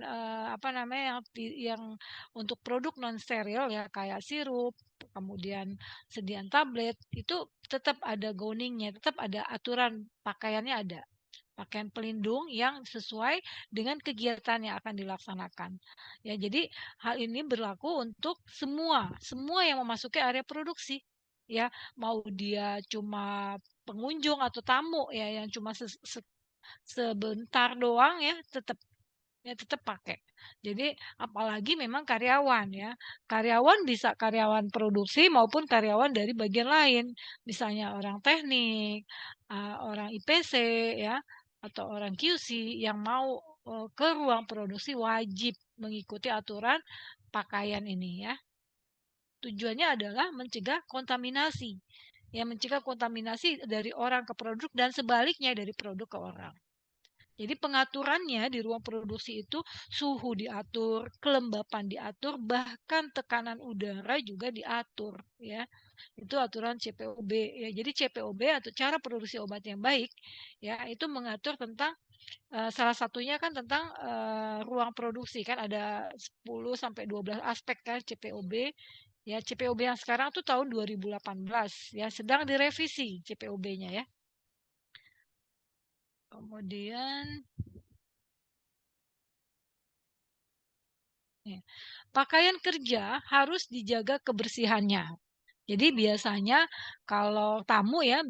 Speaker 2: apa namanya yang untuk produk non steril ya kayak sirup, kemudian sediaan tablet itu tetap ada gowningnya, tetap ada aturan pakaiannya ada pakaian pelindung yang sesuai dengan kegiatan yang akan dilaksanakan. Ya, jadi hal ini berlaku untuk semua yang memasuki area produksi. Ya, mau dia cuma pengunjung atau tamu ya yang cuma sebentar doang ya tetap pakai. Jadi apalagi memang karyawan ya. Karyawan bisa karyawan produksi maupun karyawan dari bagian lain. Misalnya orang teknik, orang IPC ya, atau orang QC yang mau ke ruang produksi wajib mengikuti aturan pakaian ini ya. Tujuannya adalah mencegah kontaminasi. Ya, mencegah kontaminasi dari orang ke produk dan sebaliknya dari produk ke orang. Jadi pengaturannya di ruang produksi itu suhu diatur, kelembapan diatur, bahkan tekanan udara juga diatur ya. Itu aturan CPOB ya. Jadi CPOB atau cara produksi obat yang baik ya itu mengatur tentang salah satunya kan tentang ruang produksi kan ada 10 sampai 12 aspek kan CPOB. Ya, CPOB yang sekarang tuh tahun 2018 ya, sedang direvisi CPOB-nya ya. Kemudian ya, pakaian kerja harus dijaga kebersihannya. Jadi biasanya kalau tamu ya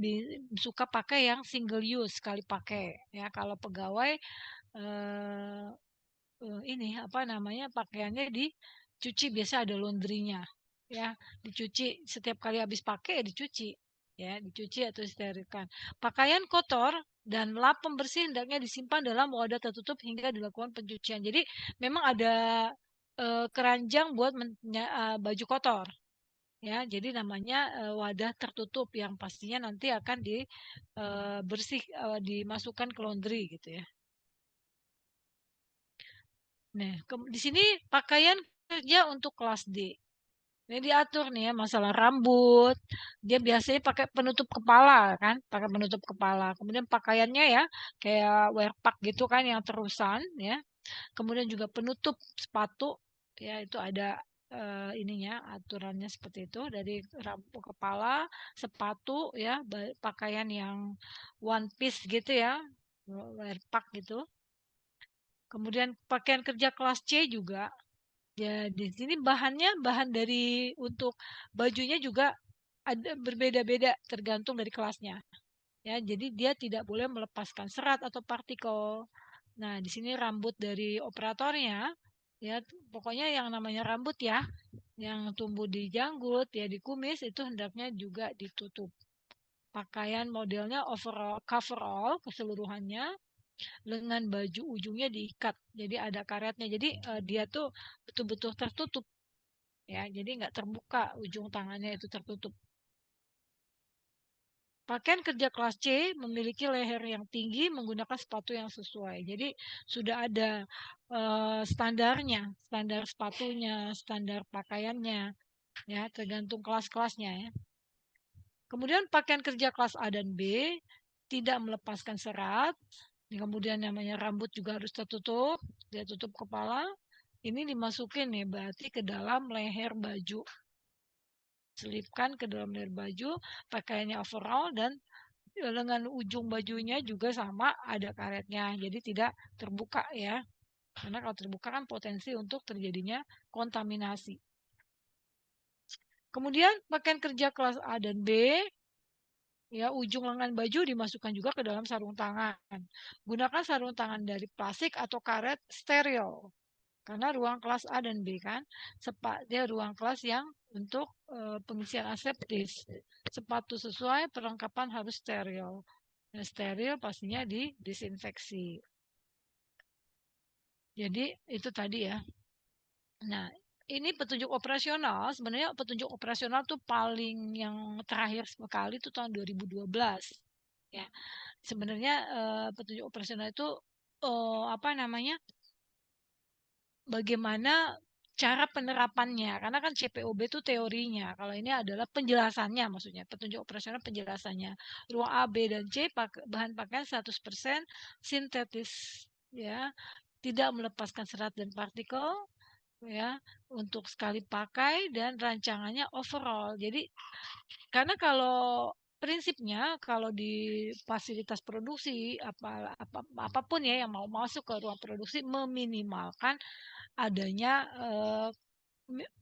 Speaker 2: suka pakai yang single use sekali pakai ya. Kalau pegawai eh, ini apa namanya pakaiannya dicuci biasa ada laundrynya ya dicuci setiap kali habis pakai ya dicuci atau disterilkan. Pakaian kotor dan lap pembersih hendaknya disimpan dalam wadah tertutup hingga dilakukan pencucian. Jadi memang ada keranjang buat baju kotor ya. Jadi namanya wadah tertutup yang pastinya nanti akan dimasukkan ke laundry gitu ya. Nah, di sini pakaian kerja untuk kelas D. Ini diatur nih ya masalah rambut. Dia biasanya pakai penutup kepala kan, pakai penutup kepala. Kemudian pakaiannya ya kayak wear pack gitu kan yang terusan ya. Kemudian juga penutup sepatu ya itu ada ininya aturannya seperti itu dari rambut kepala, sepatu ya, pakaian yang one piece gitu ya, wear pack gitu. Kemudian pakaian kerja kelas C juga. Ya, di sini bahan dari untuk bajunya juga ada berbeda-beda tergantung dari kelasnya. Ya, jadi dia tidak boleh melepaskan serat atau partikel. Nah, di sini rambut dari operatornya, ya pokoknya yang namanya rambut ya, yang tumbuh di janggut, ya di kumis itu hendaknya juga ditutup. Pakaian modelnya overall, coverall keseluruhannya, lengan baju ujungnya diikat jadi ada karetnya jadi dia tuh betul-betul tertutup ya jadi nggak terbuka ujung tangannya itu tertutup. Pakaian kerja kelas C memiliki leher yang tinggi menggunakan sepatu yang sesuai jadi sudah ada standarnya, standar sepatunya, standar pakaiannya ya tergantung kelas-kelasnya ya. Kemudian pakaian kerja kelas A dan B tidak melepaskan serat. Kemudian namanya rambut juga harus tertutup, dia tutup kepala. Ini dimasukin nih berarti ke dalam leher baju. Selipkan ke dalam leher baju, pakaiannya overall dan lengan ujung bajunya juga sama ada karetnya. Jadi tidak terbuka ya. Karena kalau terbuka kan potensi untuk terjadinya kontaminasi. Kemudian pakaian kerja kelas A dan B ya ujung lengan baju dimasukkan juga ke dalam sarung tangan. Gunakan sarung tangan dari plastik atau karet steril. Karena ruang kelas A dan B kan dia ruang kelas yang untuk pengisian aseptis. Sepatu sesuai perlengkapan harus steril. Nah, steril pastinya disinfeksi. Jadi itu tadi ya. Nah, ini petunjuk operasional. Sebenarnya petunjuk operasional tuh paling yang terakhir sekali itu tahun 2012. Ya, sebenarnya petunjuk operasional itu apa namanya? Bagaimana cara penerapannya? Karena kan CPOB itu teorinya. Kalau ini adalah penjelasannya maksudnya, petunjuk operasional penjelasannya. Ruang A, B dan C bahan pakaian 100% sintetis ya, tidak melepaskan serat dan partikel ya, untuk sekali pakai dan rancangannya overall. Jadi karena kalau prinsipnya kalau di fasilitas produksi apapun ya yang mau masuk ke ruang produksi meminimalkan adanya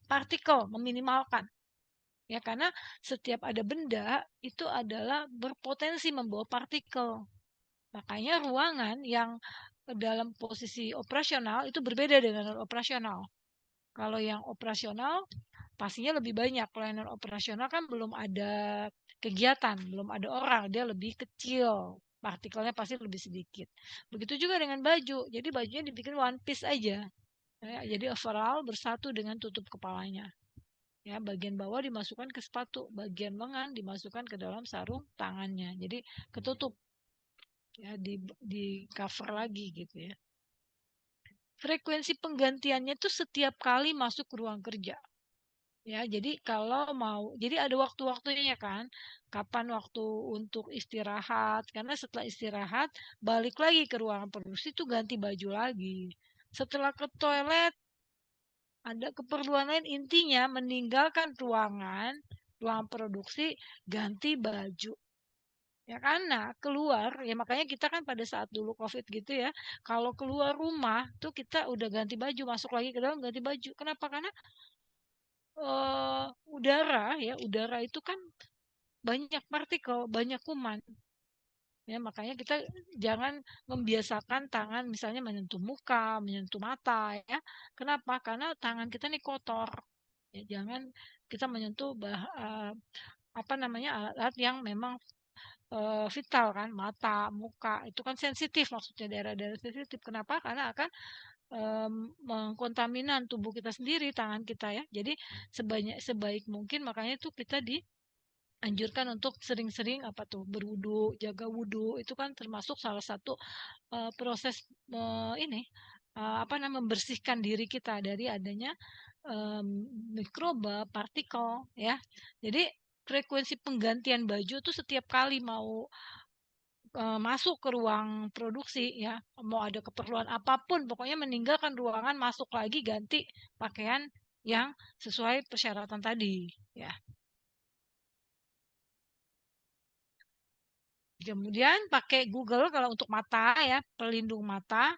Speaker 2: partikel, meminimalkan ya karena setiap ada benda itu adalah berpotensi membawa partikel Makanya ruangan yang dalam posisi operasional itu berbeda dengan non operasional. Kalau yang operasional pastinya lebih banyak. Kalau yang non operasional kan belum ada kegiatan, belum ada orang, dia lebih kecil. Partikelnya pasti lebih sedikit. Begitu juga dengan baju. Jadi bajunya dibikin one piece aja. Ya, jadi overall bersatu dengan tutup kepalanya. Ya, bagian bawah dimasukkan ke sepatu, bagian lengan dimasukkan ke dalam sarung tangannya. Jadi ketutup, ya, di cover lagi gitu ya. Frekuensi penggantiannya itu setiap kali masuk ruang kerja. Ya, jadi kalau mau, jadi ada waktu-waktunya kan, kapan waktu untuk istirahat, karena setelah istirahat balik lagi ke ruangan produksi itu ganti baju lagi. Setelah ke toilet ada keperluan lain, intinya meninggalkan ruangan produksi, ganti baju. Ya karena keluar, ya makanya kita kan pada saat dulu COVID gitu ya, kalau keluar rumah tuh kita udah ganti baju, masuk lagi ke dalam ganti baju. Kenapa? Karena udara itu kan banyak partikel, banyak kuman. Ya, makanya kita jangan membiasakan tangan misalnya menyentuh muka, menyentuh mata ya. Kenapa? Karena tangan kita nih kotor. Ya, jangan kita menyentuh apa namanya alat-alat yang memang vital kan, mata, muka, itu kan sensitif maksudnya daerah-daerah sensitif. Kenapa? Karena akan mengkontaminan tubuh kita sendiri, tangan kita ya. Jadi sebaik mungkin makanya itu kita dianjurkan untuk sering-sering apa tuh berwudu, jaga wudu itu kan termasuk salah satu proses ini apa namanya membersihkan diri kita dari adanya mikroba, partikel ya. Jadi frekuensi penggantian baju tuh setiap kali mau masuk ke ruang produksi ya, mau ada keperluan apapun, pokoknya meninggalkan ruangan, masuk lagi ganti pakaian yang sesuai persyaratan tadi ya. Kemudian pakai Google kalau untuk mata ya, pelindung mata.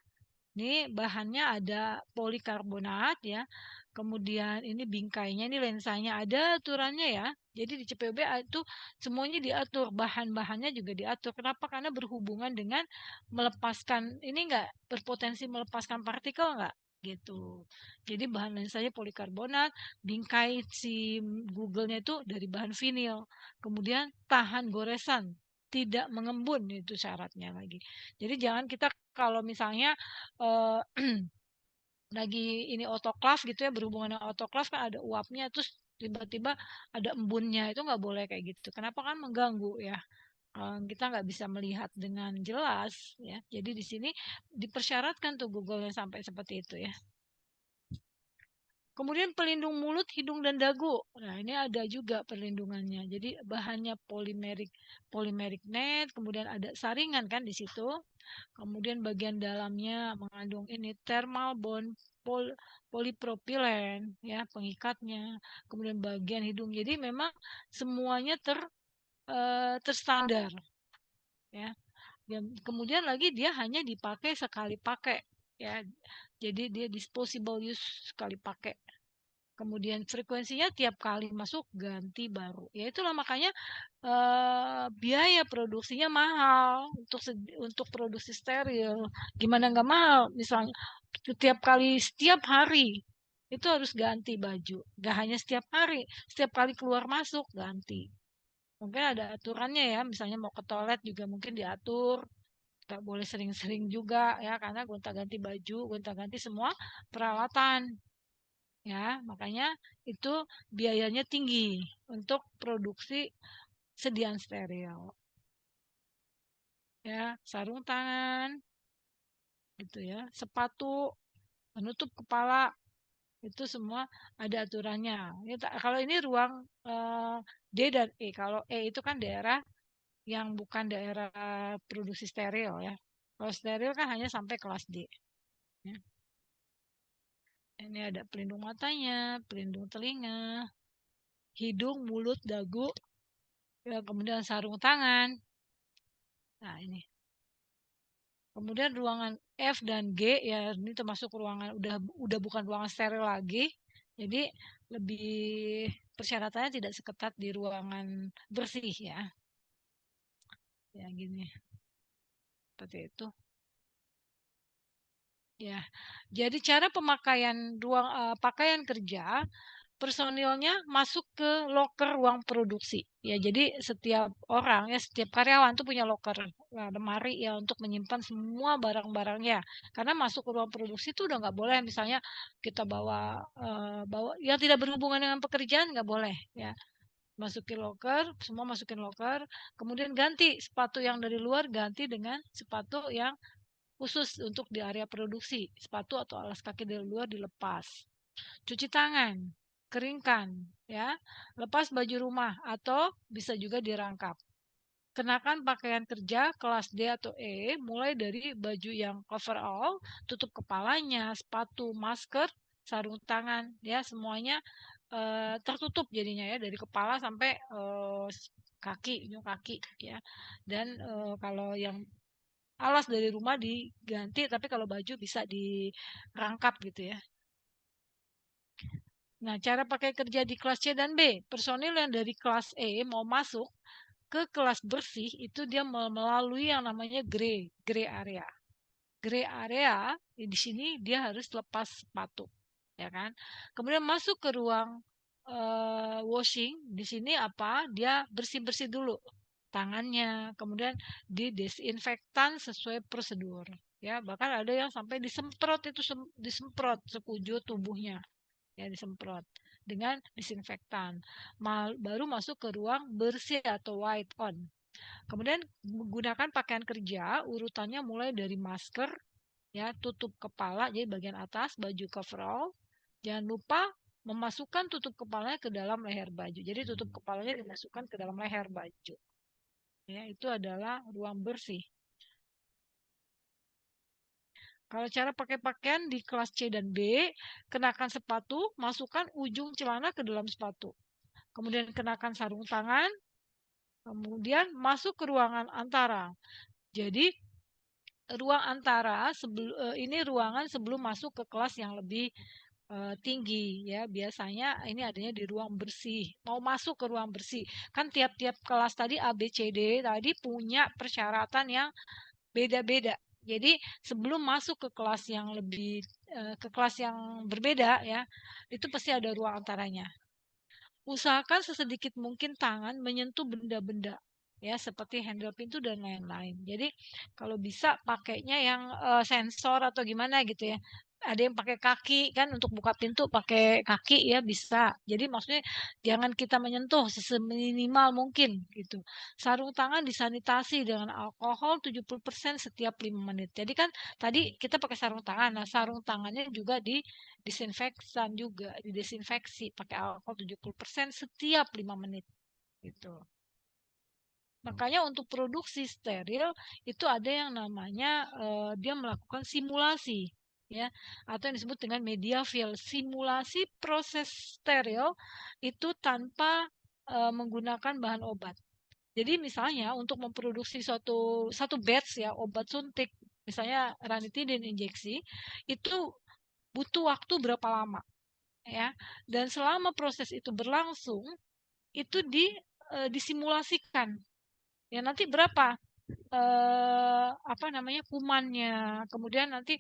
Speaker 2: Ini bahannya ada polikarbonat ya. Kemudian ini bingkainya, ini lensanya ada aturannya ya. Jadi di CPB itu semuanya diatur, bahan-bahannya juga diatur. Kenapa? Karena berhubungan dengan melepaskan, ini enggak berpotensi melepaskan partikel enggak? Gitu. Jadi bahan lensanya polikarbonat, bingkai si Google-nya itu dari bahan vinil. Kemudian tahan goresan, tidak mengembun itu syaratnya lagi. Jadi jangan kita kalau misalnya eh, lagi ini otoklav gitu ya, berhubungan dengan otoklav kan ada uapnya terus tiba-tiba ada embunnya, itu nggak boleh kayak gitu. Kenapa? Kan mengganggu ya. Kita nggak bisa melihat dengan jelas ya. Jadi di sini dipersyaratkan tuh Google yang sampai seperti itu ya. Kemudian pelindung mulut, hidung dan dagu. Nah, ini ada juga perlindungannya. Jadi bahannya polymeric net, kemudian ada saringan kan di situ. Kemudian bagian dalamnya mengandung ini thermal bond polipropilen ya, pengikatnya. Kemudian bagian hidung. Jadi memang semuanya terstandar ya. Dan kemudian lagi dia hanya dipakai sekali pakai ya. Jadi dia disposable use sekali pakai. Kemudian frekuensinya tiap kali masuk ganti baru. Ya itulah makanya biaya produksinya mahal untuk produksi steril. Gimana nggak mahal? Misalnya setiap hari itu harus ganti baju. Gak hanya setiap hari, setiap kali keluar masuk ganti. Mungkin ada aturannya ya, misalnya mau ke toilet juga mungkin diatur. Gak boleh sering-sering juga ya, karena gonta-ganti baju, gonta-ganti semua peralatan ya, makanya itu biayanya tinggi untuk produksi sediaan steril ya, sarung tangan gitu ya, sepatu penutup kepala itu semua ada aturannya. Kalau ini ruang D dan E. Kalau E itu kan daerah yang bukan daerah produksi steril ya. Kalau steril kan hanya sampai kelas D ya. Ini ada pelindung matanya, pelindung telinga, hidung, mulut, dagu, ya, kemudian sarung tangan. Nah, ini. Kemudian ruangan F dan G ya ini termasuk ruangan udah bukan ruangan steril lagi. Jadi lebih persyaratannya tidak seketat di ruangan bersih ya. Ya gini. Seperti itu. Ya. Jadi cara pemakaian pakaian kerja, personilnya masuk ke loker ruang produksi. Ya, jadi setiap orang ya, setiap karyawan tuh punya loker, lemari ya untuk menyimpan semua barang-barangnya. Karena masuk ke ruang produksi itu udah nggak boleh misalnya kita bawa yang tidak berhubungan dengan pekerjaan nggak boleh ya. Masukin loker, semua masukin loker, kemudian ganti sepatu yang dari luar ganti dengan sepatu yang khusus untuk di area produksi. Sepatu atau alas kaki dari luar dilepas. Cuci tangan, keringkan, ya. Lepas baju rumah atau bisa juga dirangkap. Kenakan pakaian kerja kelas D atau E mulai dari baju yang coverall, tutup kepalanya, sepatu, masker, sarung tangan, ya semuanya tertutup jadinya ya dari kepala sampai kaki, ujung kaki ya. Dan kalau yang alas dari rumah diganti, tapi kalau baju bisa dirangkap gitu ya. Nah, cara pakai kerja di kelas C dan B. Personil yang dari kelas E mau masuk ke kelas bersih itu dia melalui yang namanya gray area. Gray area di sini dia harus lepas sepatu, ya kan? Kemudian masuk ke ruang washing, di sini apa? Dia bersih-bersih dulu tangannya, kemudian didesinfektan sesuai prosedur. Ya, bahkan ada yang sampai disemprot itu disemprot sekujur tubuhnya, ya disemprot dengan disinfektan. Baru masuk ke ruang bersih atau white on. Kemudian menggunakan pakaian kerja, urutannya mulai dari masker, ya tutup kepala, jadi bagian atas baju coverall. Jangan lupa memasukkan tutup kepalanya ke dalam leher baju. Jadi tutup kepalanya dimasukkan ke dalam leher baju. Ya, itu adalah ruang bersih. Kalau cara pakai pakaian di kelas C dan B, kenakan sepatu, masukkan ujung celana ke dalam sepatu. Kemudian kenakan sarung tangan, kemudian masuk ke ruangan antara. Jadi ruang antara ini ruangan sebelum masuk ke kelas yang lebih tinggi ya. Biasanya ini adanya di ruang bersih. Mau masuk ke ruang bersih, kan tiap-tiap kelas tadi A B C D tadi punya persyaratan yang beda-beda. Jadi sebelum masuk ke kelas yang ke kelas yang berbeda ya, itu pasti ada ruang antaranya. Usahakan sesedikit mungkin tangan menyentuh benda-benda ya seperti handle pintu dan lain-lain. Jadi kalau bisa pakainya yang sensor atau gimana gitu ya. Ada yang pakai kaki kan untuk buka pintu pakai kaki ya bisa. Jadi maksudnya jangan kita menyentuh seminimal mungkin gitu. Sarung tangan disanitasi dengan alkohol 70% setiap 5 menit. Jadi kan tadi kita pakai sarung tangan. Nah, sarung tangannya juga disinfektan juga, didesinfeksi pakai alkohol 70% setiap 5 menit gitu. Makanya untuk produksi steril itu ada yang namanya dia melakukan simulasi ya atau yang disebut dengan media fill. Simulasi proses steril itu tanpa menggunakan bahan obat. Jadi misalnya untuk memproduksi satu batch ya obat suntik misalnya ranitidin injeksi itu butuh waktu berapa lama ya. Dan selama proses itu berlangsung itu disimulasikan. Ya nanti berapa apa namanya kumannya, kemudian nanti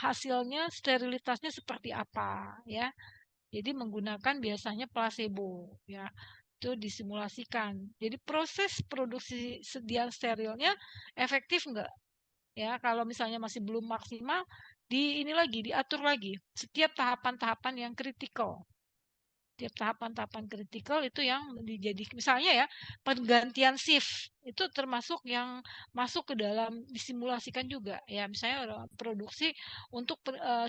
Speaker 2: hasilnya sterilitasnya seperti apa ya. Jadi menggunakan biasanya placebo ya. Itu disimulasikan. Jadi proses produksi sediaan sterilnya efektif enggak? Ya, kalau misalnya masih belum maksimal ini lagi diatur lagi setiap tahapan-tahapan yang kritikal. Tiap tahapan-tahapan kritikal itu yang misalnya ya pergantian shift itu termasuk yang masuk ke dalam disimulasikan juga ya misalnya produksi untuk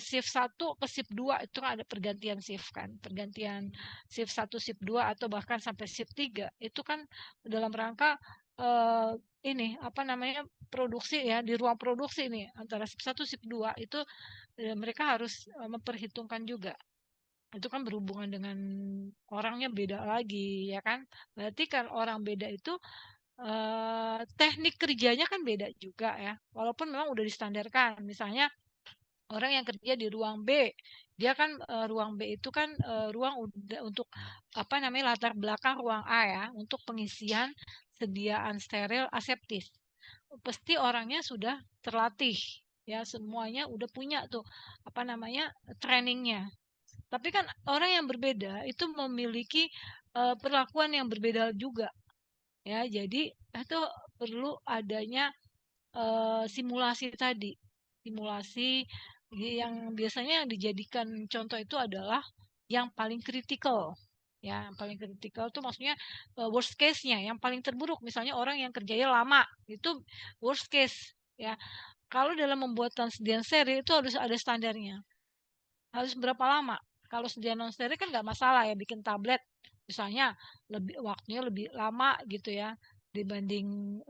Speaker 2: shift 1 ke shift 2 itu kan ada pergantian shift kan pergantian shift 1 shift 2 atau bahkan sampai shift 3 itu kan dalam rangka ini apa namanya produksi ya di ruang produksi ini antara shift 1 shift 2 itu mereka harus memperhitungkan juga itu kan berhubungan dengan orangnya beda lagi ya kan berarti kan orang beda itu teknik kerjanya kan beda juga ya walaupun memang udah distandarkan misalnya orang yang kerja di ruang B dia kan ruang B itu kan ruang untuk apa namanya latar belakang ruang A ya untuk pengisian sediaan steril aseptis pasti orangnya sudah terlatih ya, semuanya udah punya tuh apa namanya trainingnya. Tapi kan orang yang berbeda itu memiliki perlakuan yang berbeda juga ya. Jadi itu perlu adanya simulasi tadi. Simulasi yang biasanya yang dijadikan contoh itu adalah yang paling kritikal. Ya, yang paling kritikal itu maksudnya worst case-nya, yang paling terburuk. Misalnya orang yang kerjanya lama, itu worst case. Ya, kalau dalam membuat sedian steril itu harus ada standarnya. Harus berapa lama? Kalau sedian non steril kan nggak masalah ya, bikin tablet. Misalnya waktunya lebih lama gitu ya dibanding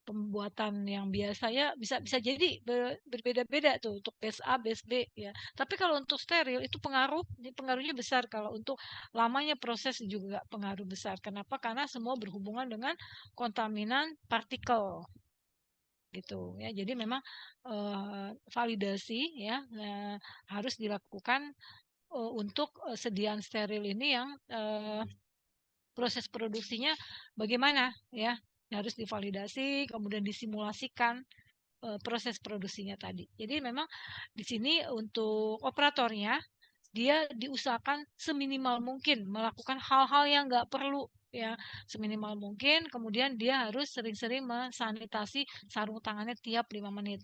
Speaker 2: pembuatan yang biasanya bisa bisa jadi berbeda-beda tuh untuk base A, base B ya. Tapi kalau untuk steril itu pengaruhnya besar. Kalau untuk lamanya proses juga pengaruh besar. Kenapa? Karena semua berhubungan dengan kontaminan partikel gitu ya. Jadi memang validasi ya harus dilakukan untuk sediaan steril ini yang proses produksinya bagaimana ya, harus divalidasi kemudian disimulasikan proses produksinya tadi. Jadi memang di sini untuk operatornya dia diusahakan seminimal mungkin melakukan hal-hal yang nggak perlu ya, seminimal mungkin. Kemudian dia harus sering-sering mensanitasi sarung tangannya tiap 5 menit.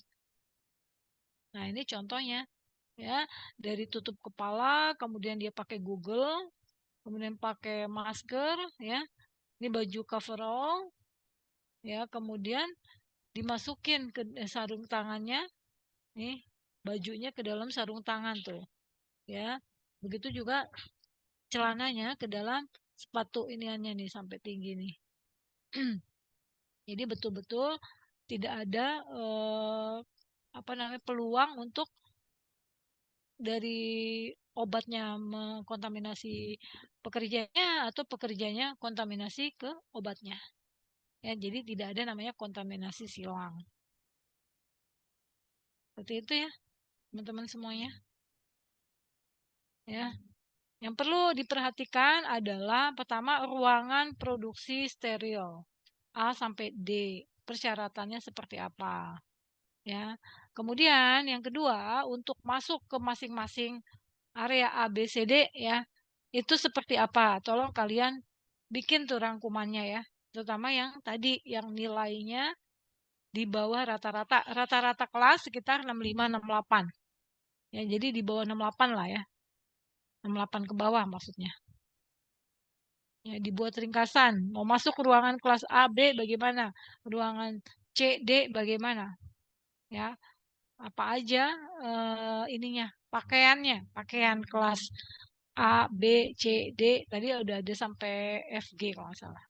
Speaker 2: Nah ini contohnya ya, dari tutup kepala kemudian dia pakai Google, kemudian pakai masker ya, ini baju coverall ya, kemudian dimasukin ke sarung tangannya nih, bajunya ke dalam sarung tangan tuh ya, begitu juga celananya ke dalam sepatu iniannya nih sampai tinggi nih. Jadi betul-betul tidak ada apa namanya peluang untuk dari obatnya mengkontaminasi pekerjanya atau pekerjanya kontaminasi ke obatnya. Ya, jadi tidak ada namanya kontaminasi silang. Seperti itu ya, teman-teman semuanya. Ya. Yang perlu diperhatikan adalah pertama ruangan produksi steril A sampai D. Persyaratannya seperti apa? Ya. Kemudian yang kedua, untuk masuk ke masing-masing area A, B, C, D ya, itu seperti apa? Tolong kalian bikin tuh rangkumannya ya. Terutama yang tadi yang nilainya di bawah rata-rata. Rata-rata kelas sekitar 65 68. Ya, jadi di bawah 68 lah ya. 68 ke bawah maksudnya. Ya, dibuat ringkasan. Mau masuk ke ruangan kelas A, B bagaimana? Ruangan C, D bagaimana? Ya, apa aja ininya, pakaiannya, pakaian kelas A, B, C, D. Tadi udah ada sampai F, G kalau nggak salah.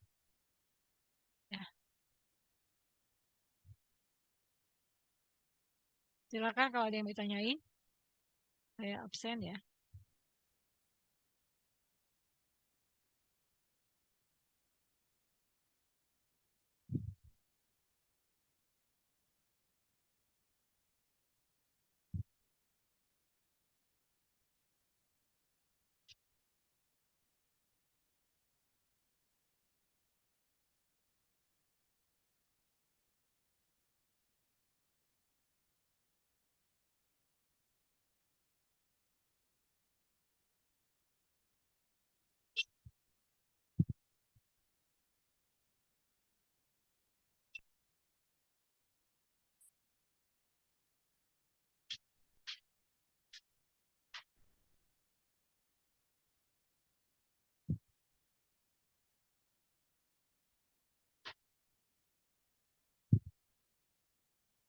Speaker 2: Ya. Silakan kalau ada yang ditanyain. Saya absen ya.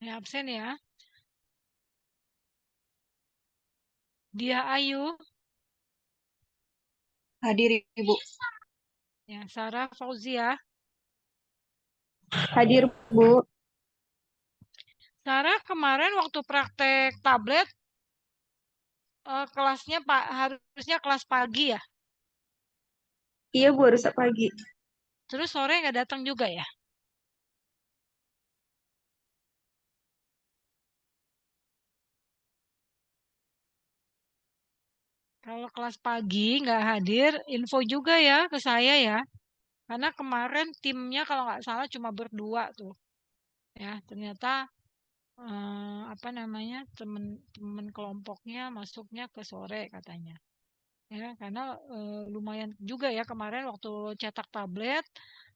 Speaker 2: Ya absen ya. Dia Ayu,
Speaker 3: Hadir, Ibu.
Speaker 2: ya Sarah Fauzia.
Speaker 3: Hadir, Bu.
Speaker 2: Sarah kemarin waktu praktek tablet kelasnya Pak harusnya kelas pagi ya.
Speaker 3: Iya, Bu, harus pagi.
Speaker 2: Terus sore nggak datang juga ya? Kalau kelas pagi nggak hadir, info juga ya ke saya ya. Karena kemarin timnya kalau nggak salah cuma berdua tuh. Ya, ternyata apa namanya teman-teman kelompoknya masuknya ke sore katanya. Ya, karena lumayan juga ya kemarin waktu cetak tablet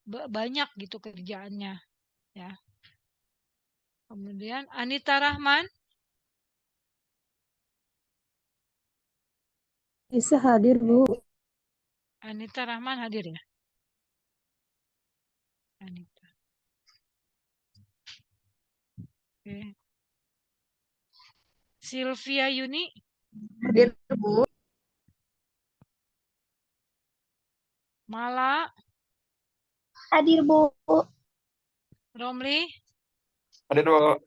Speaker 2: banyak gitu kerjaannya. Ya. Kemudian Anita Rahman.
Speaker 4: Bisa hadir, Bu.
Speaker 2: Anita Rahman hadir ya? Anita. Oke. Sylvia Yuni.
Speaker 3: Hadir, Bu.
Speaker 2: Mala.
Speaker 1: Hadir, Bu.
Speaker 2: Romli.
Speaker 5: Hadir, Bu.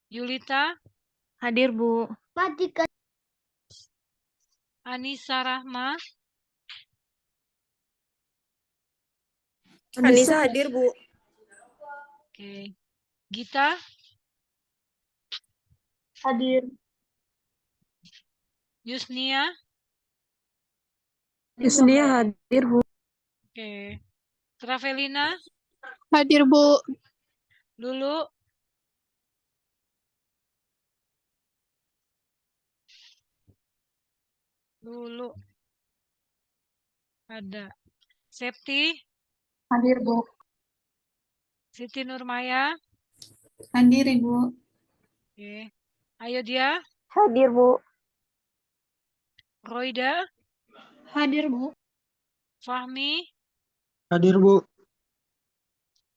Speaker 2: Yulita.
Speaker 3: Hadir, Bu.
Speaker 1: Hadir.
Speaker 2: Anissa Rahma.
Speaker 4: Anissa hadir, Bu.
Speaker 2: Oke. Gita.
Speaker 1: Hadir.
Speaker 2: Yusnia.
Speaker 4: Yusnia hadir, Bu.
Speaker 2: Oke. Travelina.
Speaker 1: Hadir, Bu.
Speaker 2: Lulu. Lulu. Ada. Septi.
Speaker 1: Hadir, Bu.
Speaker 2: Siti Nurmaya.
Speaker 1: Hadir, Ibu.
Speaker 2: Oke. Ayo dia.
Speaker 3: Hadir, Bu.
Speaker 2: Roida.
Speaker 1: Hadir, Bu.
Speaker 2: Fahmi.
Speaker 5: Hadir, Bu.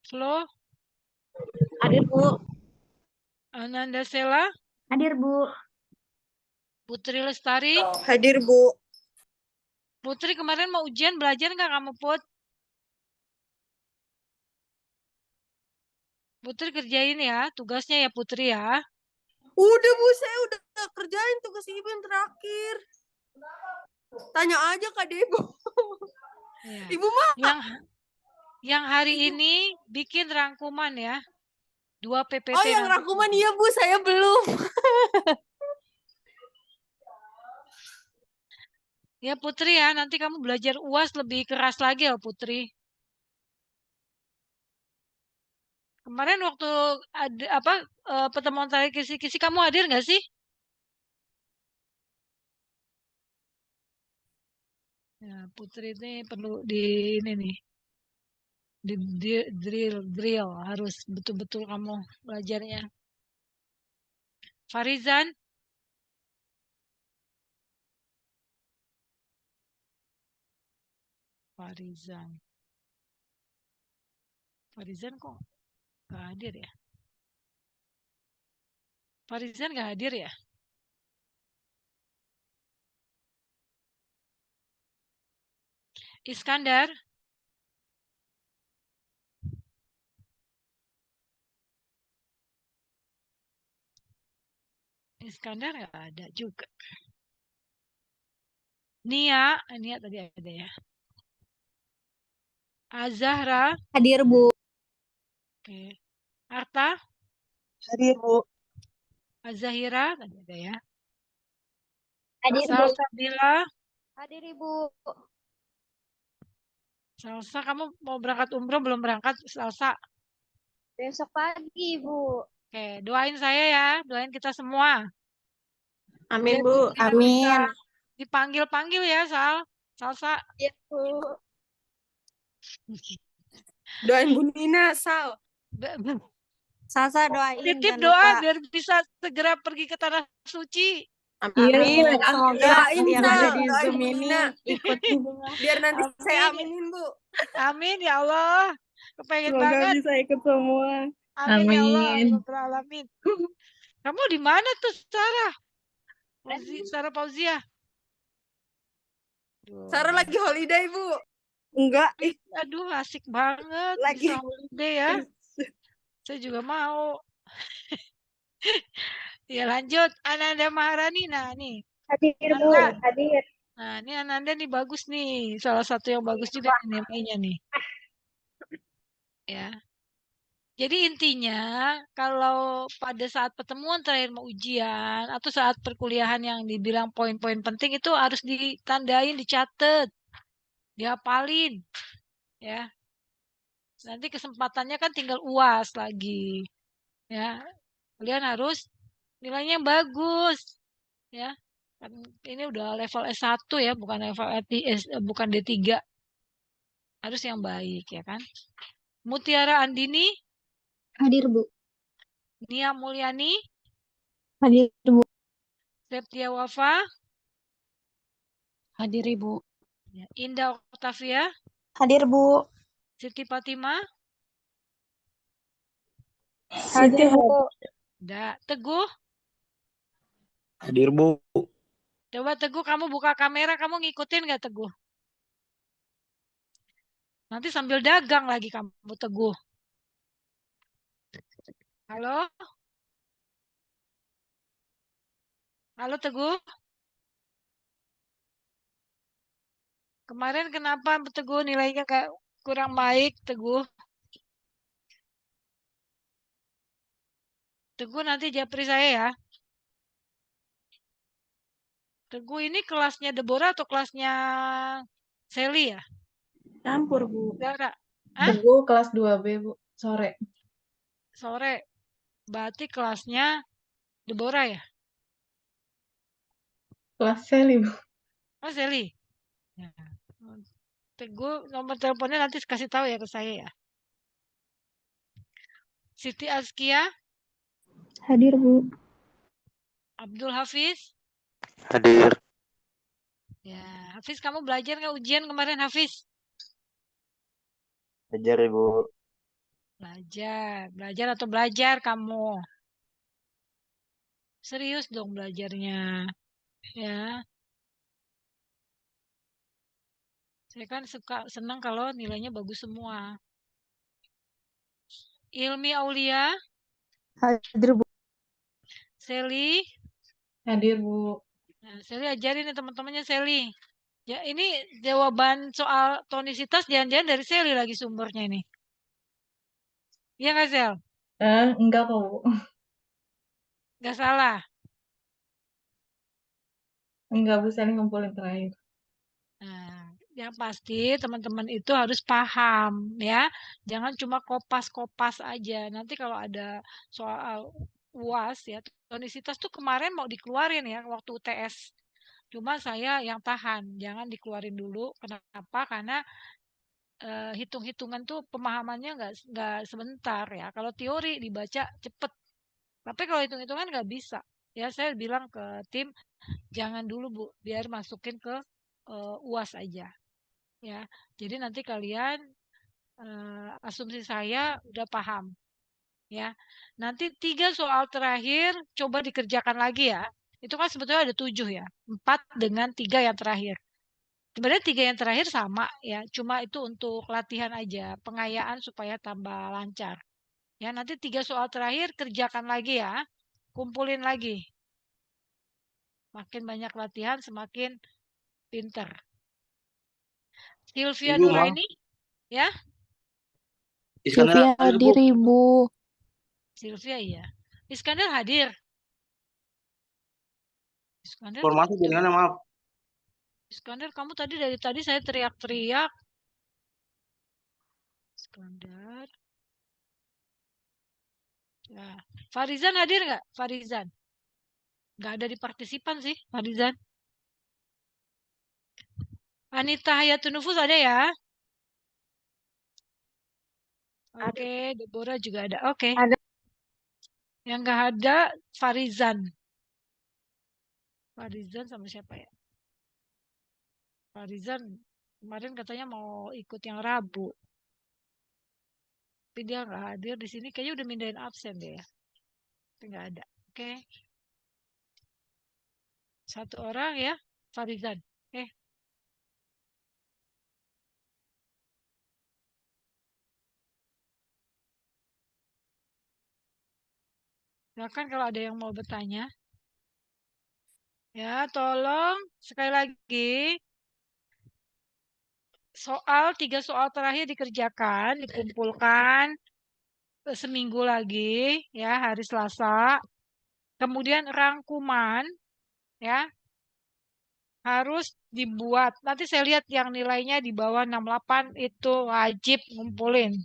Speaker 2: Flo.
Speaker 3: Hadir, Bu.
Speaker 2: Ananda Sela.
Speaker 1: Hadir, Bu.
Speaker 2: Putri Lestari.
Speaker 4: Hadir, Bu.
Speaker 2: Putri kemarin mau ujian belajar nggak kamu, Put? Putri kerjain ya, tugasnya ya Putri ya.
Speaker 4: Udah, Bu. Saya udah kerjain tugas Ibu yang terakhir. Tanya aja Kak Debo.
Speaker 2: Ya.
Speaker 4: Ibu mah.
Speaker 2: Yang hari ini bikin rangkuman ya. 2 PPT.
Speaker 4: Oh, yang
Speaker 2: nanti.
Speaker 4: rangkuman iya, Bu. Saya belum.
Speaker 2: Ya Putri ya, nanti kamu belajar UAS lebih keras lagi ya Putri. Kemarin waktu ada pertemuan terakhir kisi-kisi kamu hadir nggak sih? Ya, Putri ini perlu di ini nih. Di drill harus betul-betul kamu belajarnya. Farizan. Farizan kok nggak hadir ya? Farizan nggak hadir ya? Iskandar. Iskandar nggak ada juga. Nia tadi ada ya. Azahra.
Speaker 1: Hadir, Bu.
Speaker 2: Oke. Arta.
Speaker 4: Hadir, Bu.
Speaker 2: Azahira tadi ada ya.
Speaker 1: Hadir, Bu.
Speaker 2: Salsabila.
Speaker 1: Hadir, Ibu.
Speaker 2: Salsa, kamu mau berangkat umroh belum berangkat Salsa?
Speaker 1: Besok pagi, Bu.
Speaker 2: Oke, doain saya ya, doain kita semua.
Speaker 3: Amin,
Speaker 2: Biar
Speaker 3: Bu.
Speaker 2: kita bisa dipanggil-panggil ya, Salsa.
Speaker 1: Iya, Bu.
Speaker 4: Doain Bu Nina, Sal.
Speaker 3: Salsa doain.
Speaker 2: Titip
Speaker 3: jangan
Speaker 2: doa
Speaker 3: lupa.
Speaker 2: biar bisa segera pergi ke tanah suci.
Speaker 3: Amin. Semoga
Speaker 4: Doain,
Speaker 3: yang
Speaker 4: Sal.
Speaker 3: ada di
Speaker 4: Doain
Speaker 3: Zoom
Speaker 4: Bu
Speaker 3: ini
Speaker 4: Nina.
Speaker 3: ikut juga.
Speaker 4: Biar nanti
Speaker 2: Amin.
Speaker 4: saya aminin, Bu.
Speaker 2: Amin ya Allah. Kepengen
Speaker 3: Semoga
Speaker 2: banget.
Speaker 3: bisa ikut semua.
Speaker 2: Amin ya Allah. Amin. Kamu di mana tuh, Sarah? Sarah Fauzia.
Speaker 4: Sarah lagi holiday, Bu. Enggak.
Speaker 2: Aduh, asik banget.
Speaker 4: Lagi.
Speaker 2: Bisa holiday ya. Saya juga mau. Ya lanjut. Ananda Maharani. Nah nih.
Speaker 1: Hadir, Bu.
Speaker 2: Nanda.
Speaker 1: Hadir.
Speaker 2: Nah ini Ananda nih bagus nih. Salah satu yang bagus juga nilainya nih. Ya. Jadi intinya kalau pada saat pertemuan terakhir mau ujian atau saat perkuliahan yang dibilang poin-poin penting itu harus ditandain, dicatat, dihafalin, ya. Nanti kesempatannya kan tinggal UAS lagi. Ya, kalian harus nilainya bagus. Ya, kan ini udah level S1 ya, bukan level bukan D3. Harus yang baik ya kan. Mutiara Andini,
Speaker 1: Hadir, Bu.
Speaker 2: Nia Mulyani,
Speaker 1: Hadir, Bu.
Speaker 2: Septia Wafa,
Speaker 3: Hadir Ibu.
Speaker 2: ya, Indah Octavia,
Speaker 3: Hadir Bu.
Speaker 2: Siti Fatima,
Speaker 3: Hadir Bu.
Speaker 2: Teguh.
Speaker 5: Hadir, Bu.
Speaker 2: Coba Teguh kamu buka kamera, kamu ngikutin nggak Teguh? Nanti sambil dagang lagi kamu Teguh. Halo? Halo Teguh? Kemarin kenapa Teguh nilainya kayak kurang baik Teguh? Teguh nanti japri saya ya. Teguh ini kelasnya Deborah atau kelasnya Sally ya?
Speaker 3: Campur Bu.
Speaker 2: Zara? Hah?
Speaker 3: Teguh kelas 2B Bu. Sore.
Speaker 2: Sore. Berarti kelasnya Deborah ya?
Speaker 3: Kelas Seli Bu.
Speaker 2: Oh Sally? Ya. Teguh nomor teleponnya nanti kasih tahu ya ke saya ya. Siti Azkia,
Speaker 1: Hadir, Bu.
Speaker 2: Abdul Hafiz.
Speaker 5: Hadir.
Speaker 2: Ya, Hafiz kamu belajar nggak ujian kemarin Hafiz?
Speaker 5: Hajar, Ibu.
Speaker 2: Belajar atau belajar kamu? Serius dong belajarnya. Ya, saya kan senang kalau nilainya bagus semua. Ilmi Aulia,
Speaker 3: Hadir Bu.
Speaker 2: Sally.
Speaker 3: Hadir Bu.
Speaker 2: Nah, Sally ajarin nih teman-temannya Sally. Ya, ini jawaban soal tonisitas jangan-jangan dari Sally lagi sumbernya ini. Iya nggak Sel?
Speaker 3: Enggak kok Bu.
Speaker 2: Nggak salah.
Speaker 3: Enggak Bu, Seli ngumpulin terakhir.
Speaker 2: Nah, yang pasti teman-teman itu harus paham ya. Jangan cuma kopas-kopas aja. Nanti kalau ada soal UAS ya, tonisitas tuh kemarin mau dikeluarin ya waktu UTS. Cuma saya yang tahan, jangan dikeluarin dulu. Kenapa? Karena hitung-hitungan tuh pemahamannya nggak sebentar ya. Kalau teori dibaca cepet, tapi kalau hitung-hitungan nggak bisa. Ya saya bilang ke tim jangan dulu Bu, biar masukin ke UAS aja. Ya, jadi nanti kalian asumsi saya udah paham. Ya, nanti 3 soal terakhir coba dikerjakan lagi ya. Itu kan sebetulnya ada 7 ya, 4 dengan 3 yang terakhir. Sebenarnya 3 yang terakhir sama ya, cuma itu untuk latihan aja, pengayaan supaya tambah lancar. Ya, nanti 3 soal terakhir kerjakan lagi ya, kumpulin lagi. Makin banyak latihan, semakin pinter. Sylvia
Speaker 5: Ibu, Mam.
Speaker 2: Nuraini, ya?
Speaker 1: Sylvia hadir, Ibu.
Speaker 2: Sylvia iya. Iskandar hadir. Iskandar,
Speaker 5: Informasi gimana, maaf.
Speaker 2: Iskandar kamu tadi dari tadi saya teriak-teriak. Iskandar. Ya. Farizan hadir nggak? Farizan. Nggak ada di partisipan sih, Farizan. Anita Hayatun Nufus ada ya? Oke, Deborah juga ada. Oke.
Speaker 3: Ada.
Speaker 2: Yang nggak ada, Farizan. Farizan sama siapa ya? Farizan kemarin katanya mau ikut yang Rabu. Tapi dia nggak hadir di sini. Kayaknya udah mindahin absen deh ya. Tapi nggak ada. Oke. Satu orang ya, Farizan. Oke. Silakan kalau ada yang mau bertanya. Ya, tolong sekali lagi. Tiga soal terakhir dikerjakan, dikumpulkan seminggu lagi, ya, hari Selasa. Kemudian rangkuman, ya, harus dibuat. Nanti saya lihat yang nilainya di bawah 68 itu wajib ngumpulin.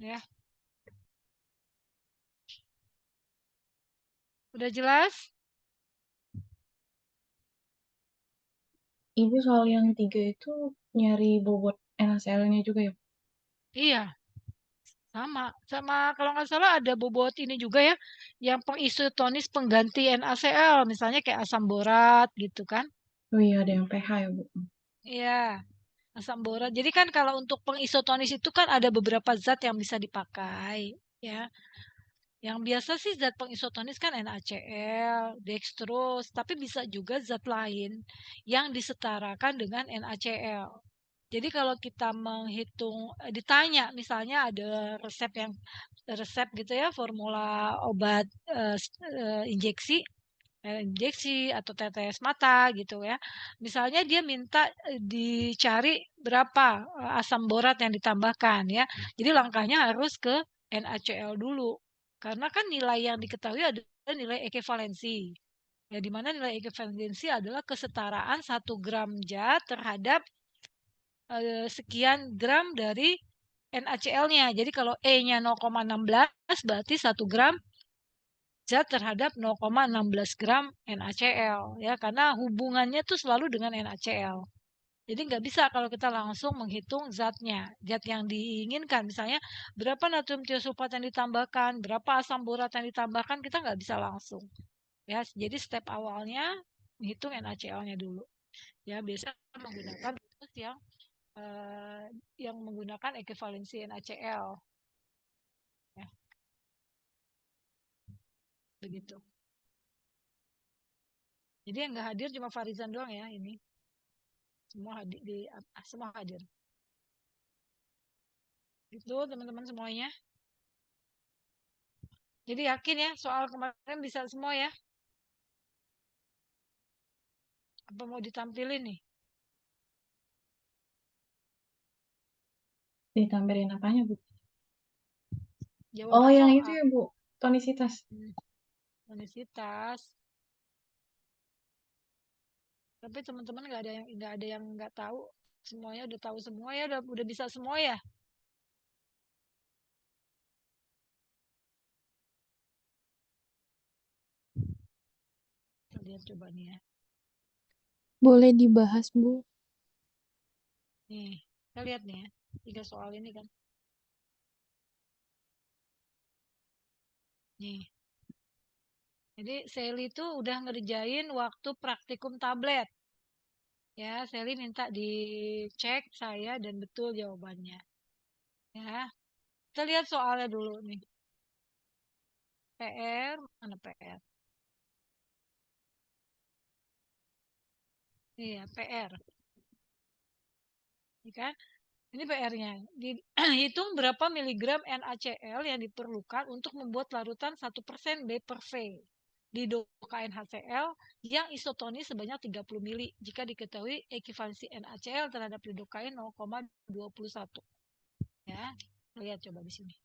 Speaker 2: Ya. Udah jelas?
Speaker 3: Ibu soal yang 3 itu nyari bobot NaCl-nya juga ya?
Speaker 2: Iya. Sama kalau nggak salah ada bobot ini juga ya, yang pengisotonis pengganti NaCl, misalnya kayak asam borat gitu kan.
Speaker 3: Oh iya, ada yang pH ya, Bu.
Speaker 2: Iya, asam borat. Jadi kan kalau untuk pengisotonis itu kan ada beberapa zat yang bisa dipakai, ya. Yang biasa sih zat pengisotonis kan NaCl, dextrose, tapi bisa juga zat lain yang disetarakan dengan NaCl. Jadi kalau kita menghitung, ditanya misalnya ada resep gitu ya, formula obat injeksi atau tetes mata gitu ya. Misalnya dia minta dicari berapa asam borat yang ditambahkan ya. Jadi langkahnya harus ke NaCl dulu. Karena kan nilai yang diketahui adalah nilai ekivalensi. Ya, di mana nilai ekivalensi adalah kesetaraan 1 gram zat terhadap sekian gram dari NaCl-nya. Jadi kalau E-nya 0,16 berarti 1 gram zat terhadap 0,16 gram NaCl ya, karena hubungannya tuh selalu dengan NaCl. Jadi nggak bisa kalau kita langsung menghitung zatnya, zat yang diinginkan. Misalnya berapa natrium tiosulfat yang ditambahkan, berapa asam borat yang ditambahkan, kita nggak bisa langsung. Ya, jadi step awalnya menghitung NaCl-nya dulu. Ya, biasa menggunakan rumus yang menggunakan ekivalensi NaCl. Ya, begitu. Jadi yang nggak hadir cuma Farizan doang ya ini. Semua hadir. Itu teman-teman semuanya. Jadi yakin ya soal kemarin bisa semua ya. Apa mau ditampilin nih?
Speaker 3: Ditambahin apanya, Bu?
Speaker 2: Jawaban
Speaker 3: Oh, yang
Speaker 2: soal
Speaker 3: itu ya, Bu. Tonisitas.
Speaker 2: tonisitas. Tapi teman-teman nggak ada yang nggak tahu. Semuanya udah tahu semua ya, udah bisa semua ya. Kita lihat coba nih ya.
Speaker 1: Boleh dibahas, Bu.
Speaker 2: Nih, kita lihat nih ya. 3 soal ini kan. Nih. Jadi Sally itu udah ngerjain waktu praktikum tablet. Ya, Sally minta dicek saya dan betul jawabannya. Ya, kita lihat soalnya dulu nih. PR, mana PR? Iya, PR. Ini kan? Ini PR-nya. Dihitung berapa miligram NaCl yang diperlukan untuk membuat larutan 1% B/V di dokain HCl yang isotonis sebanyak 30 mili jika diketahui ekivalensi NaCl terhadap lidokain 0,21. Ya, lihat coba di sini.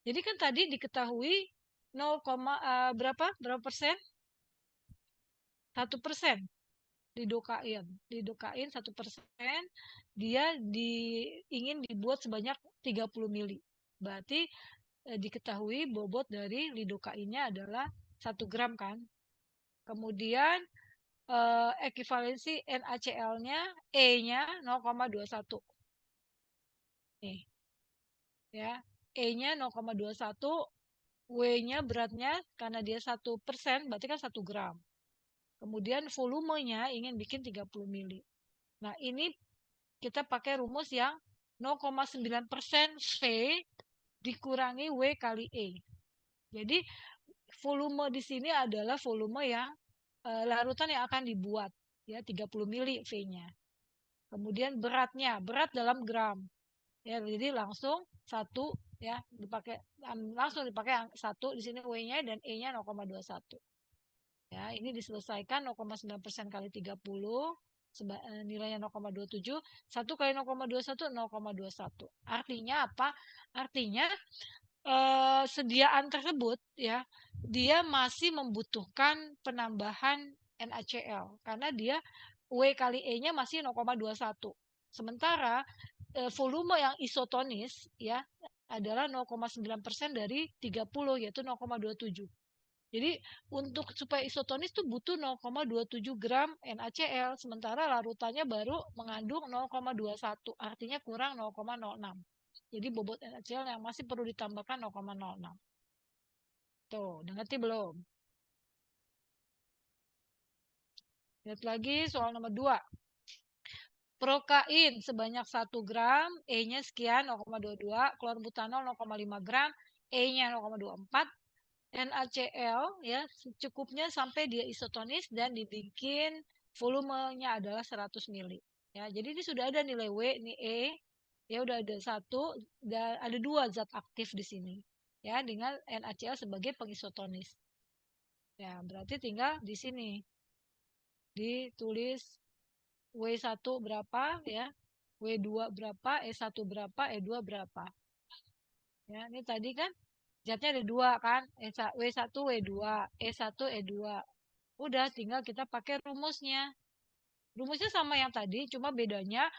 Speaker 2: Jadi kan tadi diketahui 0, berapa persen? 1%. Didokain 1%, dia ingin dibuat sebanyak 30 mili. Berarti diketahui bobot dari lidokainnya adalah 1 gram kan. Kemudian ekivalensi NaCl-nya E-nya 0,21. Nih. Ya, E-nya 0,21, W-nya beratnya karena dia 1%, berarti kan 1 gram. Kemudian volumenya ingin bikin 30 mili. Nah, ini kita pakai rumus yang 0,9% V dikurangi W kali E. Jadi volume di sini adalah volume yang larutan yang akan dibuat, ya 30 mili V-nya. Kemudian beratnya, berat dalam gram. Ya, jadi langsung 1 ya, langsung dipakai 1 di sini W-nya dan E-nya 0,21. Ya, ini diselesaikan 0,9% kali 30 nilainya 0,27, 1 kali 0,21 0,21. Artinya apa? Artinya sediaan tersebut ya, dia masih membutuhkan penambahan NaCl karena dia W kali E-nya masih 0,21. Sementara volume yang isotonis ya adalah 0,9% dari 30 yaitu 0,27. Jadi untuk supaya isotonis tuh butuh 0,27 gram NaCl, sementara larutannya baru mengandung 0,21, artinya kurang 0,06. Jadi bobot NaCl yang masih perlu ditambahkan 0,06. Tuh, udah ngerti belum? Lihat lagi soal nomor 2. Prokain sebanyak 1 gram, E-nya sekian 0,22, klorbutanol 0,5 gram, E-nya 0,24, NaCl ya secukupnya sampai dia isotonis dan dibikin volumenya adalah 100 mili. Ya, jadi ini sudah ada nilai W, ini E, ya udah ada 1 dan ada 2 zat aktif di sini. Ya, dengan NaCl sebagai pengisotonis. Ya, berarti tinggal di sini ditulis W1 berapa ya, W2 berapa, E1 berapa, E2 berapa. Ya, ini tadi kan zatnya ada 2 kan, W1, W2, E1, E2. Udah tinggal kita pakai rumusnya. Rumusnya sama yang tadi, cuma bedanya